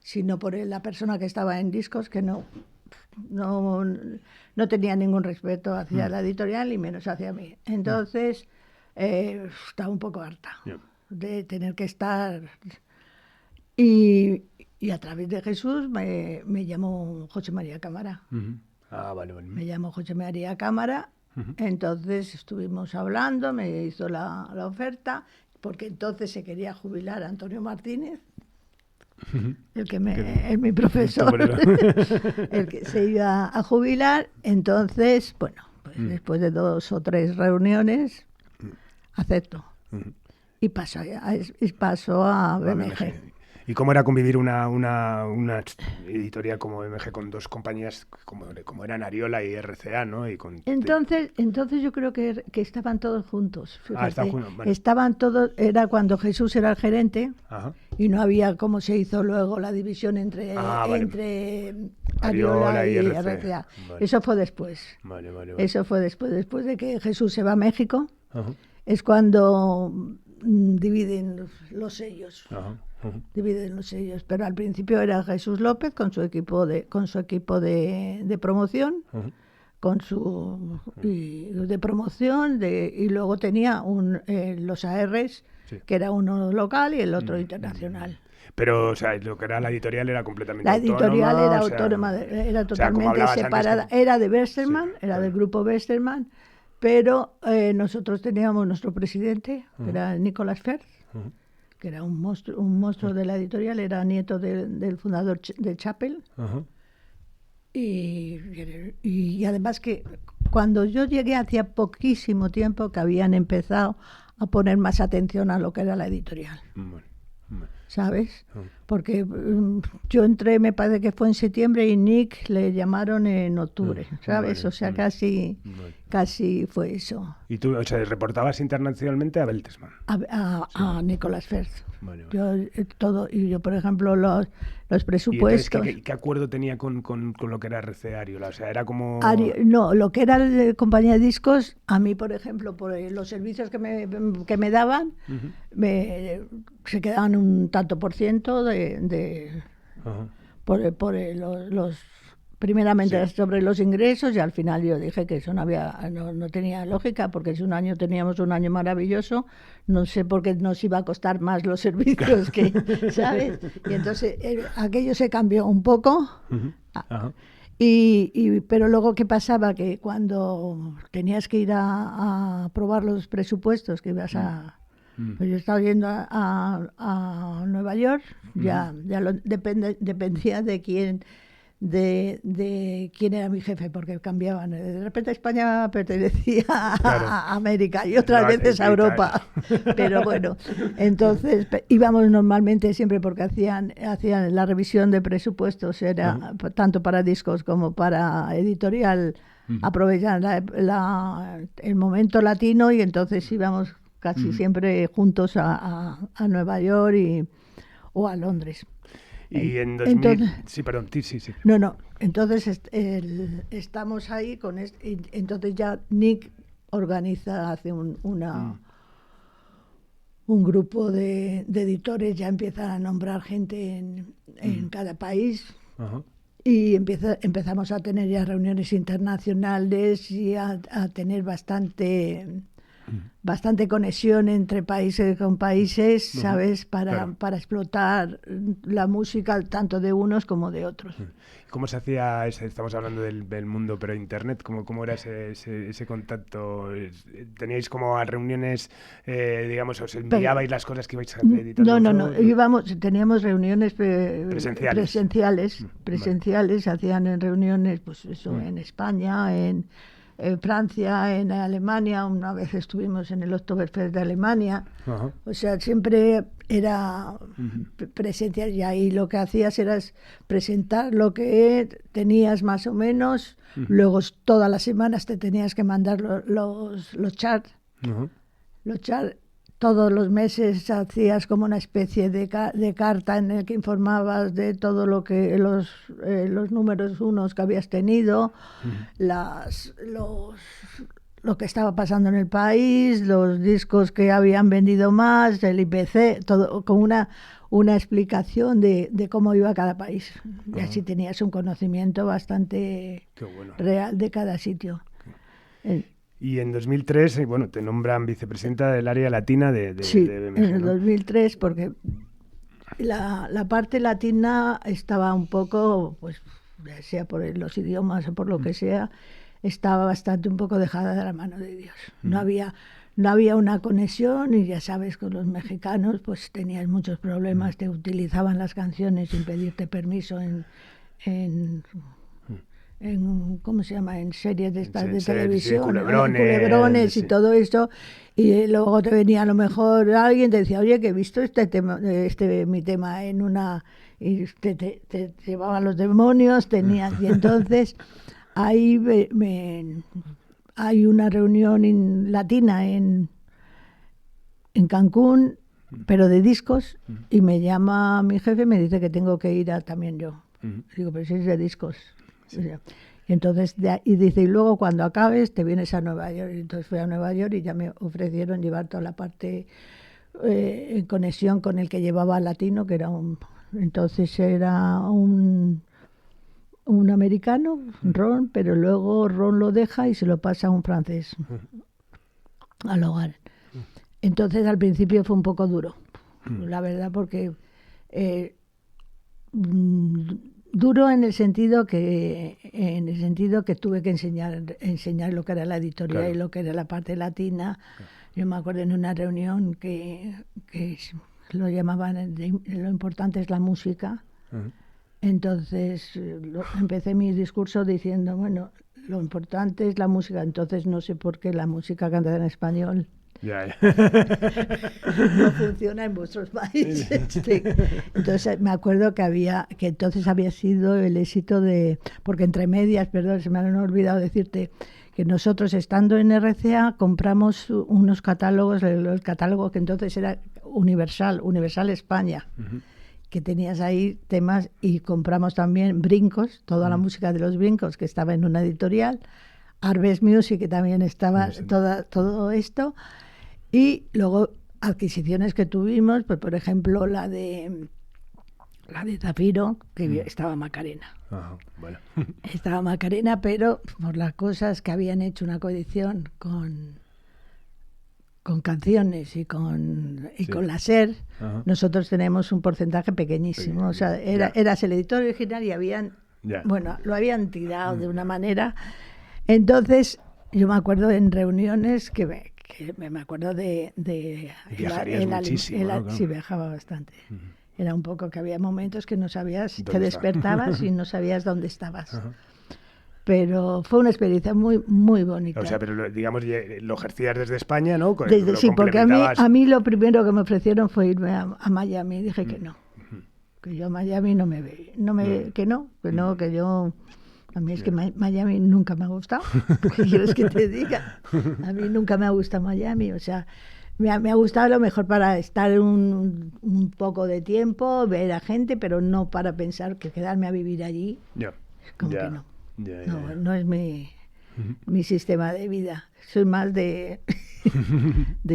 sino por la persona que estaba en discos, que no tenía ningún respeto hacia la editorial y menos hacia mí. Entonces estaba un poco harta de tener que estar... Y a través de Jesús me llamó José María Cámara. Vale. Me llamó José María Cámara, entonces estuvimos hablando, me hizo la oferta, porque entonces se quería jubilar Antonio Martínez, el que es mi profesor, el que se iba a jubilar. Entonces, bueno, pues después de 2 o 3 reuniones, acepto. Y paso a BMG. ¿Y cómo era convivir una editorial como BMG con dos compañías como eran Ariola y RCA, ¿no? Entonces yo creo que estaban todos juntos. Fíjate. Estaban juntos, vale. Estaban todos, era cuando Jesús era el gerente. Y no había como se hizo luego la división entre Ariola y RCA. Vale. Eso fue después. Vale. Eso fue después de que Jesús se va a México. Es cuando dividen los sellos. Dividen los sellos, pero al principio era Jesús López con su equipo de promoción, de promoción, y luego tenía los ARs, que era uno local y el otro internacional. Pero, o sea, lo que era la editorial era completamente autónoma. La editorial era autónoma, era totalmente separada. Era de Westermann, del grupo Westermann, pero nosotros teníamos nuestro presidente, que era Nicolas Ferz, que era un monstruo de la editorial, era nieto del fundador de Chappell. Y además que cuando yo llegué hacía poquísimo tiempo que habían empezado a poner más atención a lo que era la editorial. ¿Sabes? Porque yo entré, me parece que fue en septiembre, y Nick le llamaron en octubre, ¿sabes? O sea, casi fue eso. ¿Y tú, o sea, reportabas internacionalmente a Bertelsmann? A Nicolas Ferz. Yo, por ejemplo, los presupuestos... ¿Y qué acuerdo tenía con lo que era RCA Ariola? O sea, era como... No, lo que era la compañía de discos, a mí, por ejemplo, por los servicios que me daban, se quedaban un tanto por ciento primeramente sobre los ingresos, y al final yo dije que eso no tenía lógica, porque si teníamos un año maravilloso, no sé por qué nos iba a costar más los servicios ¿sabes? Y entonces aquello se cambió un poco. Pero luego, ¿qué pasaba? Que cuando tenías que ir a probar los presupuestos, que ibas pues yo estaba yendo a Nueva York, dependía de quién era mi jefe, porque cambiaban. De repente España pertenecía a América y otras veces a Europa. Pero bueno, entonces íbamos normalmente siempre, porque hacían la revisión de presupuestos, era tanto para discos como para editorial, aprovechaban el momento latino, y entonces íbamos casi siempre juntos a Nueva York o a Londres. Y en 2000... sí. No. Entonces estamos ahí entonces ya Nick hace una un grupo de editores ya empiezan a nombrar gente en cada país. Ajá. Y empezamos a tener ya reuniones internacionales y a tener bastante conexión entre países con países, ¿sabes? Claro. Para explotar la música tanto de unos como de otros. ¿Cómo se hacía estamos hablando del mundo, pero Internet, ¿cómo era ese contacto? ¿Teníais como a reuniones, digamos, os enviabais las cosas que ibais editando? No. Teníamos reuniones presenciales, se hacían en reuniones, pues eso, en España, en Francia, en Alemania, una vez estuvimos en el Oktoberfest de Alemania. Ajá. O sea, siempre era presencial, y ahí lo que hacías era presentar lo que tenías más o menos, luego todas las semanas te tenías que mandar los charts. Los charts, todos los meses hacías como una especie de carta en el que informabas de todo lo que los números unos que habías tenido, lo que estaba pasando en el país, los discos que habían vendido más, el IPC, todo con una explicación de cómo iba cada país. Y así tenías un conocimiento bastante real de cada sitio. Y en 2003, te nombran vicepresidenta del área latina de BMG. Sí, en el 2003, porque la parte latina estaba un poco, pues, sea por los idiomas o por lo que sea, estaba bastante un poco dejada de la mano de Dios. No había una conexión, y ya sabes, con los mexicanos pues tenías muchos problemas, te utilizaban las canciones sin pedirte permiso en ¿cómo se llama? En series de estas de televisión, culebrones y todo eso, y luego te venía a lo mejor alguien te decía, oye, que he visto mi tema en una, y te llevaban los demonios, y entonces ahí hay una reunión latina en Cancún, pero de discos, y me llama mi jefe y me dice que tengo que ir también yo. Digo, pero si es de discos. Sí. Entonces, y dice, y luego cuando acabes te vienes a Nueva York. Entonces fui a Nueva York y ya me ofrecieron llevar toda la parte en conexión con el que llevaba latino, que era un americano, Ron, pero luego Ron lo deja y se lo pasa a un francés al hogar. Entonces al principio fue un poco duro, la verdad, porque duro en el sentido que tuve que enseñar lo que era la editorial, claro, y lo que era la parte latina. Claro. Yo me acuerdo en una reunión que lo llamaban lo importante es la música. Entonces empecé mi discurso diciendo, bueno, lo importante es la música. Entonces no sé por qué la música cantada en español no funciona en vuestros países. Sí. Entonces me acuerdo que entonces había sido el éxito porque entre medias, perdón, se me han olvidado decirte que nosotros, estando en RCA, compramos unos catálogos, el catálogo que entonces era Universal España, que tenías ahí temas, y compramos también Brincos, toda la música de los Brincos, que estaba en una editorial, Harvest Music, que también estaba todo esto. Y luego adquisiciones que tuvimos, pues por ejemplo la de Zafiro, que estaba Macarena. Ajá, bueno. Estaba Macarena, pero por las cosas que habían hecho una coedición con canciones y con la SER, nosotros tenemos un porcentaje pequeñísimo. O sea, eras el editor original y lo habían tirado de una manera. Entonces, yo me acuerdo en reuniones que me acuerdo de viajarías muchísimo, ¿no? Sí, viajaba bastante. Era un poco que había momentos que no sabías, te despertabas y no sabías dónde estabas. Pero fue una experiencia muy, muy bonita. O sea, pero digamos, lo ejercías desde España, ¿no? Sí, porque a mí lo primero que me ofrecieron fue irme a Miami. Dije que no, que yo a Miami no me veo, que yo... A mí es que Miami nunca me ha gustado. ¿Qué quieres que te diga? A mí nunca me ha gustado Miami. O sea, me ha gustado a lo mejor para estar un poco de tiempo, ver a gente, pero no para pensar que quedarme a vivir allí. Como que no. No es mi sistema de vida. Soy más de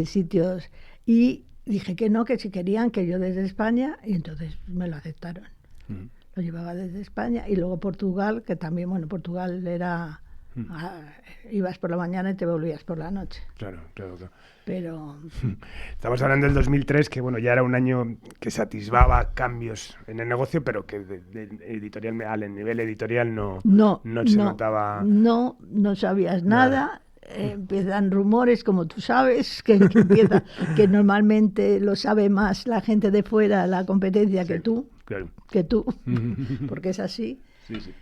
sitios. Y dije que no, que si querían que yo desde España, y entonces me lo aceptaron. Mm. Lo llevaba desde España, y luego Portugal, que también, bueno, Portugal era... ibas por la mañana y te volvías por la noche. Claro, claro, claro. Pero... Estamos hablando del 2003, que bueno, ya era un año que se atisbaba cambios en el negocio, pero que editorial, al nivel editorial no se notaba... No sabías nada. Empiezan rumores, como tú sabes, que normalmente lo sabe más la gente de fuera, la competencia, sí, que tú, porque es así. Sí, sí.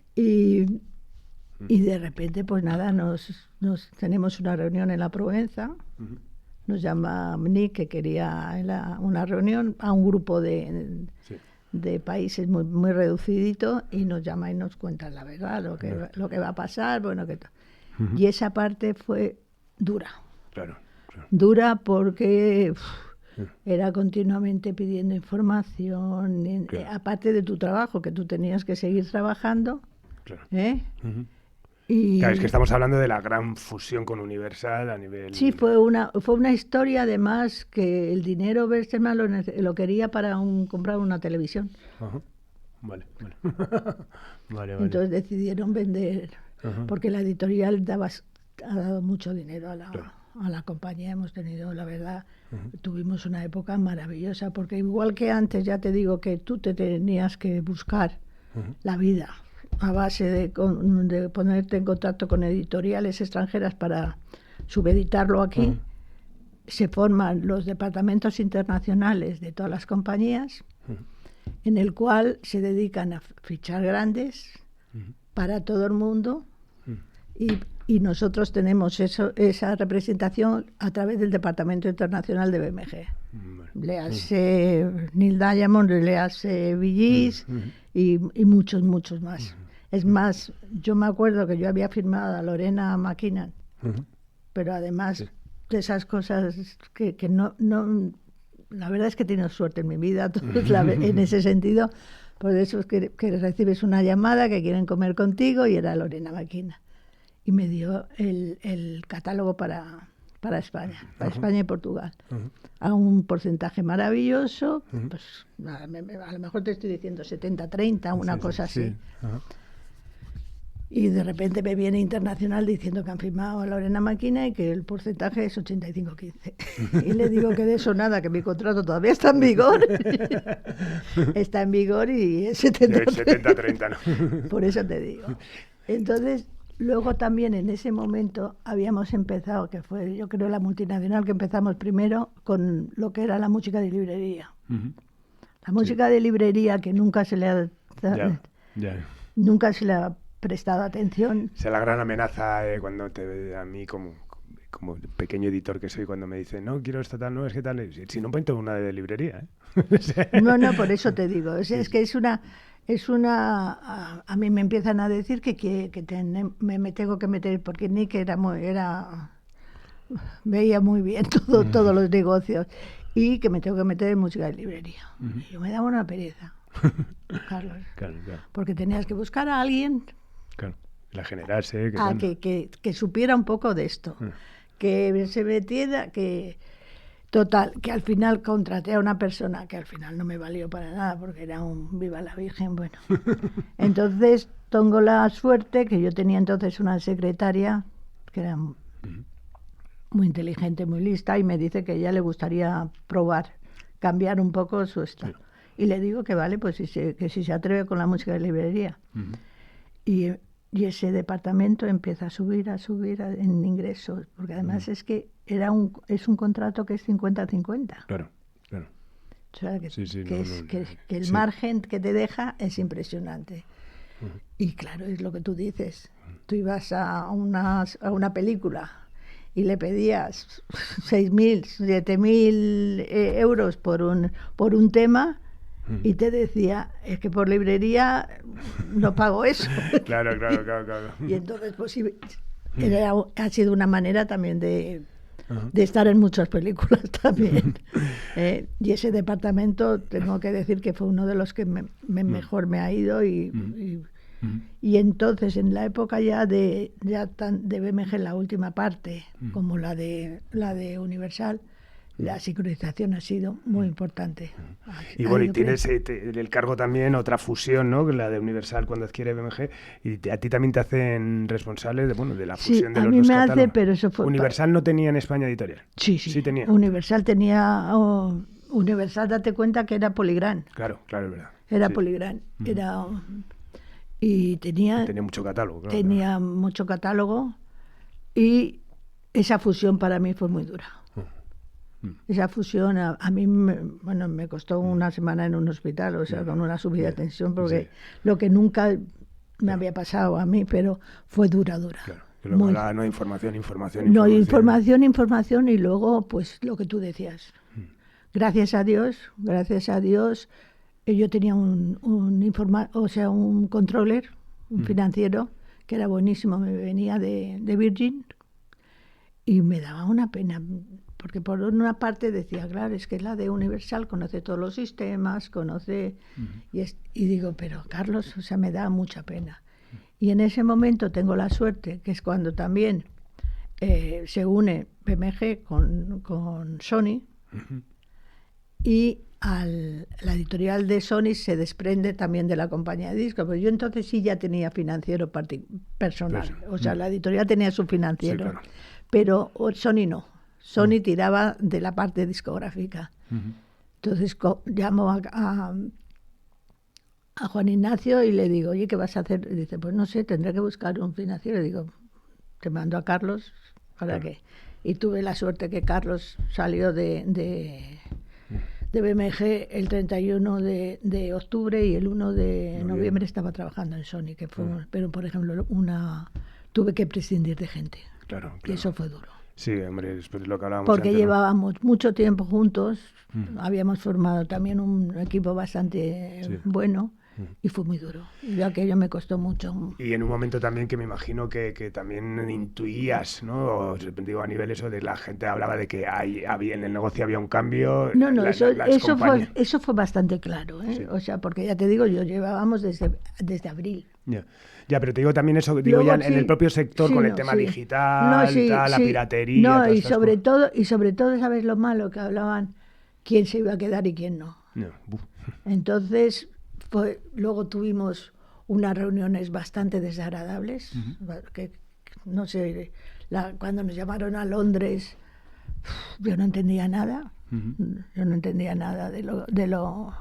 Y de repente, pues nada, nos tenemos una reunión en la Provenza. Nos llama Nick, que quería una reunión a un grupo de países muy, muy reducidito, y nos llama y nos cuenta la verdad, lo que va a pasar, bueno, que y esa parte fue dura. Claro. Dura porque era continuamente pidiendo información, aparte de tu trabajo, que tú tenías que seguir trabajando. Claro. Y claro, es que estamos hablando de la gran fusión con Universal a nivel... Sí, fue una historia, además, que el dinero Bertelsmann lo quería para comprar una televisión. Ajá. Vale. Entonces decidieron vender, porque la editorial ha dado mucho dinero a la compañía. Hemos tenido, la verdad, tuvimos una época maravillosa, porque igual que antes, ya te digo que tú te tenías que buscar la vida a base de ponerte en contacto con editoriales extranjeras para subeditarlo aquí. Se forman los departamentos internacionales de todas las compañías, en el cual se dedican a fichar grandes para todo el mundo, y nosotros tenemos esa representación a través del Departamento Internacional de BMG. Léase Neil Diamond, léase Villis y muchos más. Es más, yo me acuerdo que yo había firmado a Lorena McKinnon, pero además de esas cosas que no, la verdad es que he tenido suerte en mi vida en ese sentido. Por eso es que recibes una llamada que quieren comer contigo, y era Lorena McKinnon, y me dio el catálogo para España, España y Portugal, a un porcentaje maravilloso. Pues a lo mejor te estoy diciendo 70-30, una cosa así. Y de repente me viene Internacional diciendo que han firmado a Lorena McKinnon y que el porcentaje es 85-15. Y le digo que de eso nada, que mi contrato todavía está en vigor. Está en vigor y es 70-30. ¿No? Por eso te digo. Entonces, luego también en ese momento habíamos empezado, que fue yo creo la multinacional, que empezamos primero con lo que era la música de librería. La música de librería, que nunca se le ha... Nunca se le ha prestado atención. Es la gran amenaza cuando a mí como pequeño editor que soy, cuando me dicen, no, quiero esta tal, no, es que tal, si no pongo una de librería. No, por eso te digo, es que a mí me empiezan a decir que me tengo que meter, porque Nick veía muy bien todos los negocios, y que me tengo que meter en música de librería. Y yo me daba una pereza, Carlos, claro. Porque tenías que buscar a alguien la generarse, que supiera un poco de esto, que se metiera, total, que al final contraté a una persona que al final no me valió para nada, porque era un viva la Virgen, bueno. Entonces tengo la suerte que yo tenía entonces una secretaria que era muy inteligente, muy lista, y me dice que a ella le gustaría probar, cambiar un poco su estilo. Y le digo que vale, pues que si se atreve con la música de librería. Y ese departamento empieza a subir en ingresos, porque además es que es un contrato que es 50-50. Claro. O sea, que el margen que te deja es impresionante. Y claro, es lo que tú dices. Tú ibas a una película y le pedías 6.000, 7.000 euros por un tema, y te decía, es que por librería no pago eso. Claro. Y entonces, pues ha sido una manera también de estar en muchas películas también. Y ese departamento, tengo que decir que fue uno de los que mejor me ha ido, y entonces en la época ya de BMG, la última parte, como la de Universal, La sincronización ha sido muy importante. Y bueno, y tienes el cargo también, otra fusión, ¿no? La de Universal cuando adquiere BMG, y a ti también te hacen responsable de la fusión de los dos catálogos. Sí, a mí me hace, pero eso fue... ¿Universal no tenía en España editorial? Sí tenía. Universal tenía... Universal, date cuenta que era Polygram. Claro, es verdad. Era Polygram. Y tenía mucho catálogo. Claro, tenía mucho catálogo, y esa fusión para mí fue muy dura. Esa fusión a mí me costó una semana en un hospital, o sea, con una subida de tensión, porque lo que nunca me había pasado a mí, pero fue dura. Claro, que luego no hay información. No, información, y luego, pues, lo que tú decías. Gracias a Dios, yo tenía un controller, un financiero, que era buenísimo, me venía de Virgin, y me daba una pena, porque por una parte decía, claro, es que la de Universal conoce todos los sistemas, y digo, pero Carlos, o sea, me da mucha pena. Y en ese momento tengo la suerte, que es cuando también se une BMG con Sony, y la editorial de Sony se desprende también de la compañía de discos, pero yo entonces sí ya tenía financiero personal, o sea, la editorial tenía su financiero, claro. Pero Sony no. Sony tiraba de la parte discográfica. Entonces llamo a Juan Ignacio y le digo, oye, ¿qué vas a hacer? Y dice, pues no sé, tendré que buscar un financiero. Y digo, te mando a Carlos, ¿para qué? Y tuve la suerte que Carlos salió de BMG el 31 de octubre, y el 1 de noviembre estaba trabajando en Sony, que fue, pero por ejemplo, tuve que prescindir de gente. Claro. Y eso fue duro. Sí, hombre, después de lo que hablábamos porque antes, llevábamos mucho tiempo juntos, habíamos formado también un equipo bastante bueno, y fue muy duro. Y aquello me costó mucho. Y en un momento también que me imagino que también intuías, ¿no? O, digo, a nivel eso de la gente hablaba de que en el negocio había un cambio. Eso fue bastante claro, ¿eh? Sí. O sea, porque ya te digo, llevábamos desde abril. Ya, pero te digo también eso, digo, luego, ya en el propio sector, con el tema digital, la piratería. No, y sobre todo, ¿sabes lo malo? Que hablaban quién se iba a quedar y quién no. Entonces, luego tuvimos unas reuniones bastante desagradables, que no sé, cuando nos llamaron a Londres, yo no entendía nada. Yo no entendía nada de lo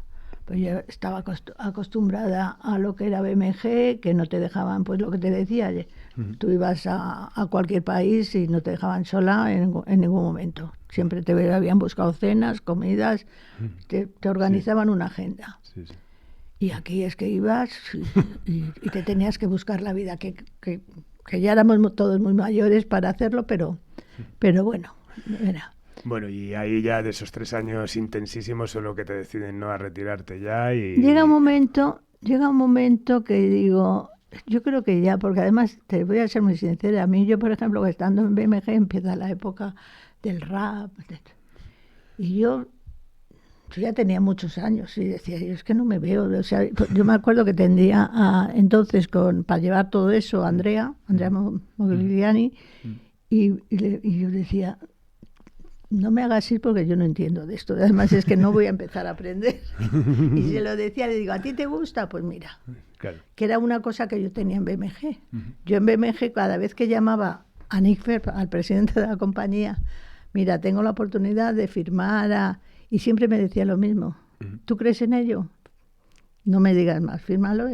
pues yo estaba acostumbrada a lo que era BMG, que no te dejaban, pues lo que te decía, tú ibas a cualquier país y no te dejaban sola en ningún momento. Siempre te habían buscado cenas, comidas, te organizaban una agenda. Y aquí es que ibas y te tenías que buscar la vida, que ya éramos todos muy mayores para hacerlo, pero bueno, era... Bueno, y ahí ya de esos 3 años intensísimos son lo que te deciden, ¿no?, a retirarte ya. Llega un momento que digo, yo creo que ya, porque además te voy a ser muy sincera, a mí por ejemplo, estando en BMG empieza la época del rap, y yo ya tenía muchos años y decía, yo es que no me veo, o sea, yo me acuerdo que tendría entonces para llevar todo eso a Andrea Mogliani, y yo decía, no me hagas ir porque yo no entiendo de esto. Además es que no voy a empezar a aprender. Y se lo decía, le digo, ¿a ti te gusta? Pues mira, claro. Que era una cosa que yo tenía en BMG. Yo en BMG, cada vez que llamaba a Nick Ferb, al presidente de la compañía, mira, tengo la oportunidad de firmar y siempre me decía lo mismo. ¿Tú crees en ello? No me digas más, fírmalo.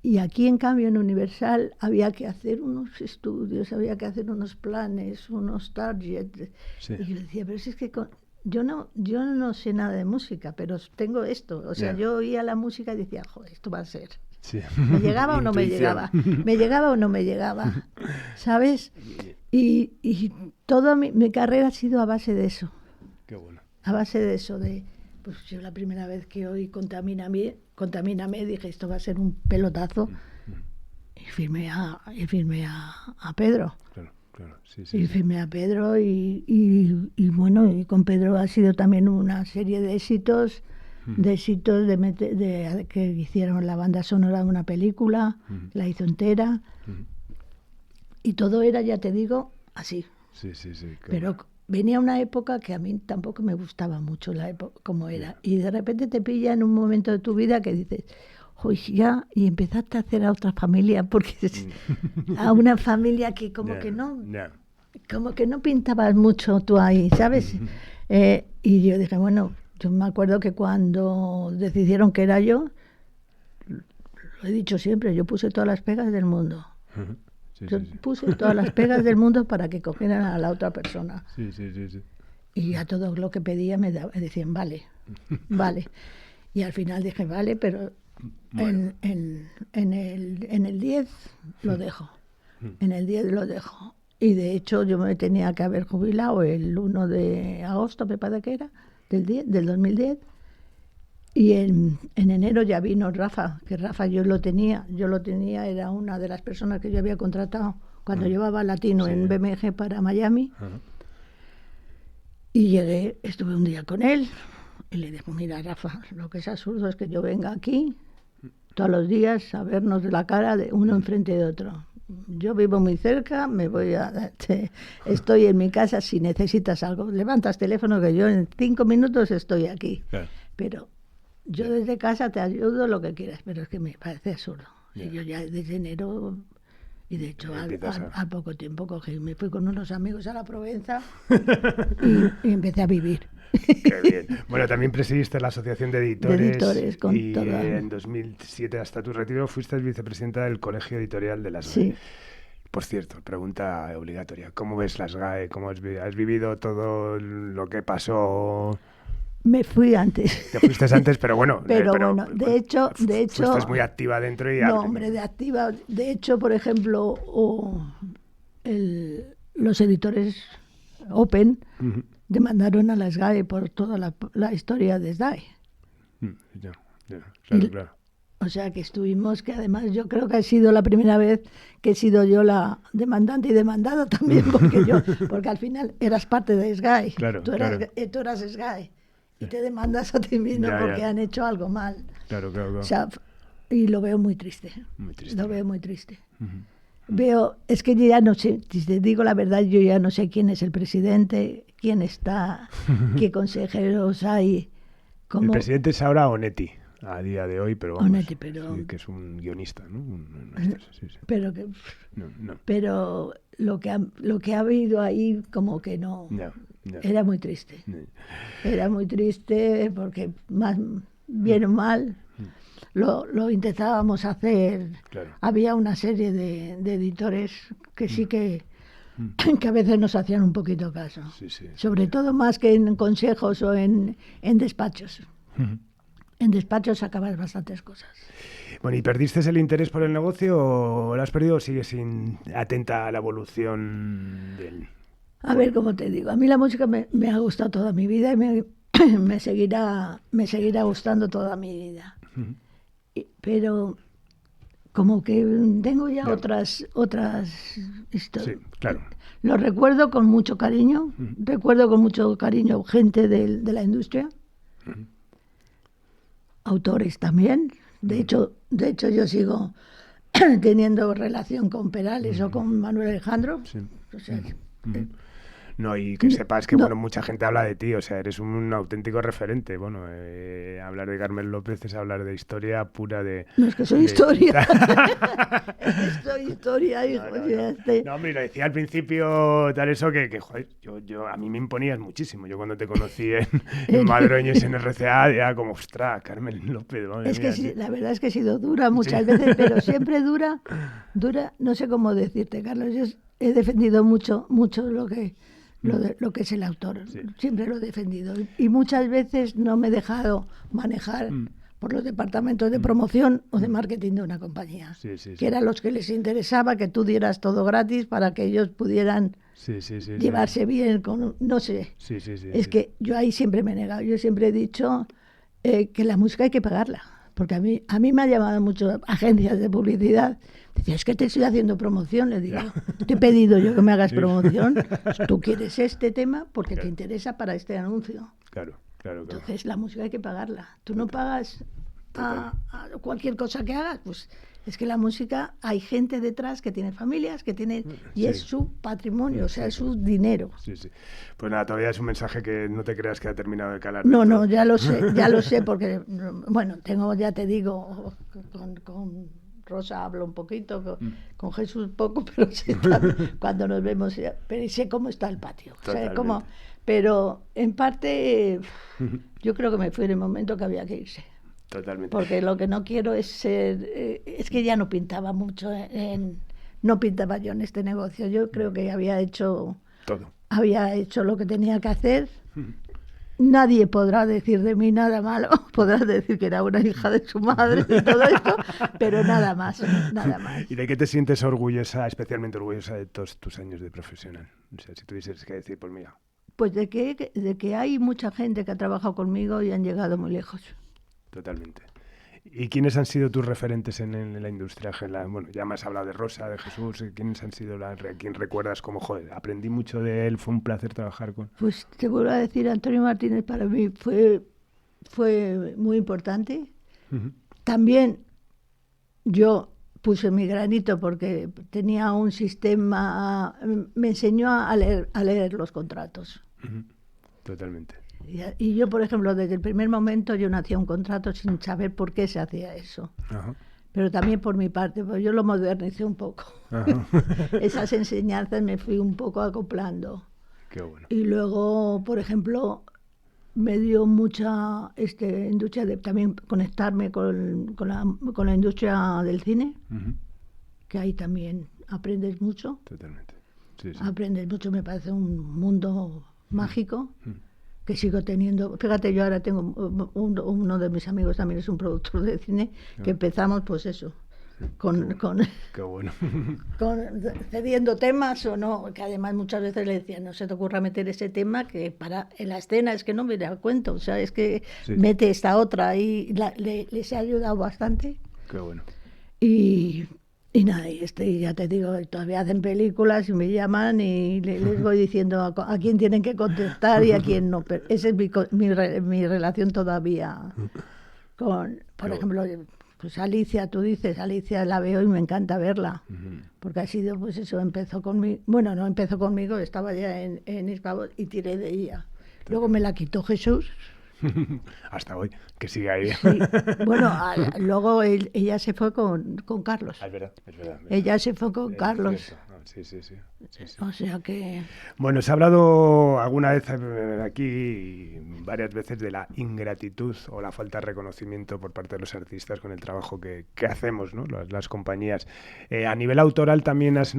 Y aquí, en cambio, en Universal había que hacer unos estudios, había que hacer unos planes, unos targets. Sí. Y yo decía, pero si es que yo no sé nada de música, pero tengo esto. O sea, yo oía la música y decía, joder, esto va a ser. Sí. ¿Me llegaba o no me llegaba? ¿Me llegaba o no me llegaba? ¿Sabes? Y toda mi carrera ha sido a base de eso. Qué bueno. A base de eso, pues yo la primera vez que oí Contamíname, dije, esto va a ser un pelotazo. Y firmé a Pedro. Claro. Sí, firmé a Pedro y bueno, y con Pedro ha sido también una serie de éxitos, de que hicieron la banda sonora de una película, la hizo entera. Y todo era, ya te digo, así. Sí. Pero venía una época que a mí tampoco me gustaba mucho la época como era. Y de repente te pilla en un momento de tu vida que dices, uy, ya, y empezaste a hacer a otra familia, porque a una familia que como que no, como que no pintabas mucho tú ahí, ¿sabes? Y yo dije, bueno, yo me acuerdo que cuando decidieron que era yo, lo he dicho siempre, yo puse todas las pegas del mundo. Yo puse todas las pegas del mundo para que cogieran a la otra persona. Y a todo lo que pedía me decían, vale, vale. Y al final dije, vale, pero bueno. en el 10 lo dejo. En el 10 lo dejo. Y de hecho yo me tenía que haber jubilado el 1 de agosto, me parece que era, del 2010. Y en enero ya vino Rafa, que Rafa yo lo tenía, era una de las personas que yo había contratado cuando llevaba Latino en BMG para Miami. Y llegué, estuve un día con él y le dije, mira Rafa, lo que es absurdo es que yo venga aquí todos los días a vernos de la cara de uno enfrente de otro. Yo vivo muy cerca, estoy en mi casa, si necesitas algo, levantas teléfono que yo en 5 minutos estoy aquí. Claro. Pero yo desde casa te ayudo lo que quieras, pero es que me parece absurdo. Y yo ya desde enero, y de hecho al poco tiempo me fui con unos amigos a la Provenza y empecé a vivir. Qué bien. Bueno, también presidiste la Asociación de Editores con y en 2007 hasta tu retiro fuiste vicepresidenta del Colegio Editorial de las SGAE. Sí. Por cierto, pregunta obligatoria, ¿cómo ves las SGAE? ¿Cómo has vivido todo lo que pasó? Me fui antes. Te fuiste antes, pero bueno. Pero bueno, de hecho... Estás muy activa dentro y... No, hombre, de activa. De hecho, por ejemplo, los editores Open demandaron a la SGAE por toda la historia de SGAE. Claro. O sea que estuvimos, que además yo creo que ha sido la primera vez que he sido yo la demandante y demandada también, porque al final eras parte de SGAE. Claro, tú eras SGAE. Y te demandas a ti mismo porque han hecho algo mal. Claro. O sea, y lo veo muy triste. Lo veo muy triste. Es que yo ya no sé, si te digo la verdad, yo ya no sé quién es el presidente, quién está, qué consejeros hay. El presidente es ahora Onetti, a día de hoy, pero vamos, Onetti, sí, que es un guionista, ¿no? Sí. Pero pero lo que ha habido ahí como que no. Era muy triste. Era muy triste porque más bien o mal lo intentábamos hacer. Claro. Había una serie de editores que sí que a veces nos hacían un poquito caso. Sobre todo más que en consejos o en despachos. En despachos acabas bastantes cosas. Bueno, ¿y perdiste el interés por el negocio o lo has perdido o sigues atenta a la evolución del...? A ver, como te digo, a mí la música me ha gustado toda mi vida y me seguirá gustando toda mi vida. Pero como que tengo ya otras historias. Sí, claro. Lo recuerdo con mucho cariño. Recuerdo con mucho cariño gente de la industria. Autores también. De hecho yo sigo teniendo relación con Perales o con Manuel Alejandro. Sí. O sea, no, y que sepas que bueno, mucha gente habla de ti, o sea, eres un auténtico referente. Bueno, hablar de Carmen López es hablar de historia pura de... No, es que soy historia. Es que soy historia, hijo. No, hombre, lo decía al principio, tal eso, que joder, yo a mí me imponías muchísimo. Yo cuando te conocí en Madroñes, en RCA, era como, ostras, Carmen López. Es que sí, la verdad es que he sido dura muchas veces, pero siempre dura, no sé cómo decirte, Carlos. Yo he defendido mucho lo que es el autor. Sí. Siempre lo he defendido. Y muchas veces no me he dejado manejar por los departamentos de promoción o de marketing de una compañía. Que eran los que les interesaba que tú dieras todo gratis para que ellos pudieran llevarse bien con... No sé. Es que yo ahí siempre me he negado. Yo siempre he dicho que la música hay que pagarla. Porque a mí me ha llamado mucho agencias de publicidad. Decía, es que te estoy haciendo promoción. Le digo, te he pedido yo que me hagas promoción. Tú quieres este tema porque te interesa para este anuncio. Claro. Entonces la música hay que pagarla. Tú no pagas a cualquier cosa que hagas, pues Es que la música, hay gente detrás que tiene familias, que tiene, y es su patrimonio, o sea, es su dinero. Sí, sí. Pues nada, todavía es un mensaje que no te creas que ha terminado de calar. No, ya lo sé, porque, bueno, ya te digo, con Rosa hablo un poquito, con Jesús poco, pero sí, cuando nos vemos, pero sé cómo está el patio. O sea, pero en parte yo creo que me fui en el momento que había que irse. Totalmente. Porque lo que no quiero es ser... es que ya no pintaba mucho, no pintaba yo en este negocio. Yo creo que había hecho... Todo. Había hecho lo que tenía que hacer. Nadie podrá decir de mí nada malo. Podrá decir que era una hija de su madre y todo esto, pero nada más, nada más. ¿Y de qué te sientes orgullosa, especialmente orgullosa de todos tus años de profesional? O sea, si tuvieses que decir, pues mira... Pues de que hay mucha gente que ha trabajado conmigo y han llegado muy lejos. Totalmente. ¿Y quiénes han sido tus referentes en la industria? Bueno, ya me has hablado de Rosa, de Jesús. ¿Quiénes han sido quién recuerdas como, joder, aprendí mucho de él, fue un placer trabajar con...? Pues te vuelvo a decir, Antonio Martínez para mí fue muy importante. También yo puse mi granito porque tenía un sistema, me enseñó a leer los contratos. Totalmente. Y yo, por ejemplo, desde el primer momento yo no hacía un contrato sin saber por qué se hacía eso. Ajá. Pero también por mi parte, pues yo lo modernicé un poco. Esas enseñanzas me fui un poco acoplando. Qué bueno. Y luego, por ejemplo, me dio mucha industria de también conectarme con la industria del cine, que ahí también aprendes mucho. Totalmente. Sí, sí. Aprendes mucho, me parece un mundo mágico. Que sigo teniendo, fíjate, yo ahora tengo uno de mis amigos también es un productor de cine, que empezamos pues eso, Qué bueno. cediendo temas o no, que además muchas veces le decía, no se te ocurra meter ese tema que en la escena es que no me da cuenta, o sea, es que mete esta otra y les he ayudado bastante. Qué bueno. Y nada, y ya te digo, todavía hacen películas y me llaman y les voy diciendo a quién tienen que contestar y a quién no. Pero esa es mi relación todavía con, por ejemplo, pues Alicia, tú dices, Alicia la veo y me encanta verla. Porque ha sido, pues eso, empezó conmigo, bueno, no empezó conmigo, estaba ya en Hispavoz y tiré de ella. Luego me la quitó Jesús. Hasta hoy, que sigue ahí. Sí. Bueno, luego ella se fue con Carlos. Es verdad. Ella se fue con Carlos. Sí. O sea que... Bueno, se ha hablado alguna vez aquí, varias veces, de la ingratitud o la falta de reconocimiento por parte de los artistas con el trabajo que hacemos, ¿no? Las compañías. A nivel autoral también has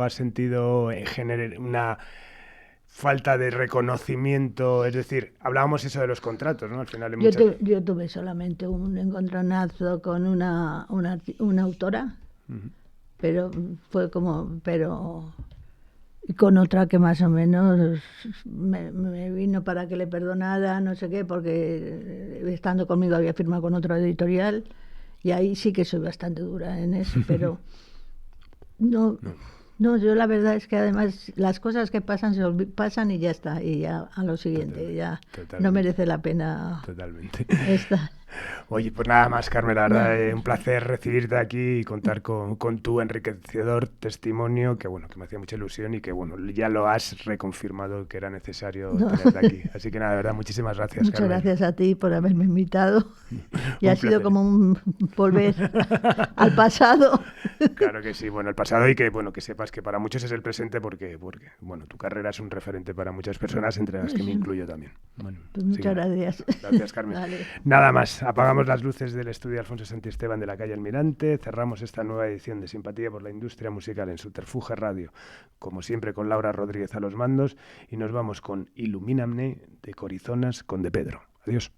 sentido generar una falta de reconocimiento, es decir, hablábamos eso de los contratos, ¿no? Al final yo tuve solamente un encontronazo con una autora, pero fue y con otra que más o menos me vino para que le perdonara, no sé qué, porque estando conmigo había firmado con otra editorial y ahí sí que soy bastante dura en eso, pero no, yo la verdad es que además las cosas que pasan pasan y ya está, y ya a lo siguiente, totalmente. No merece la pena. Totalmente. Esta. Oye, pues nada más, Carmen, la verdad, un placer recibirte aquí y contar con tu enriquecedor testimonio, que bueno, que me hacía mucha ilusión y que bueno, ya lo has reconfirmado que era necesario tenerte aquí. Así que nada, de verdad, muchísimas gracias, Muchas Carmen. gracias a ti por haberme invitado. Y ha sido como un volver al pasado. Claro que sí, bueno, el pasado y que bueno, que sepas que para muchos es el presente porque bueno, tu carrera es un referente para muchas personas, entre las que me incluyo también. Bueno, pues muchas gracias. Gracias, Carmen. Vale. Nada más, apagamos las luces del estudio Alfonso Santisteban de la calle Almirante, cerramos esta nueva edición de Simpatía por la Industria Musical en Subterfuge Radio, como siempre con Laura Rodríguez a los mandos, y nos vamos con Ilumíname de Corizonas con De Pedro. Adiós.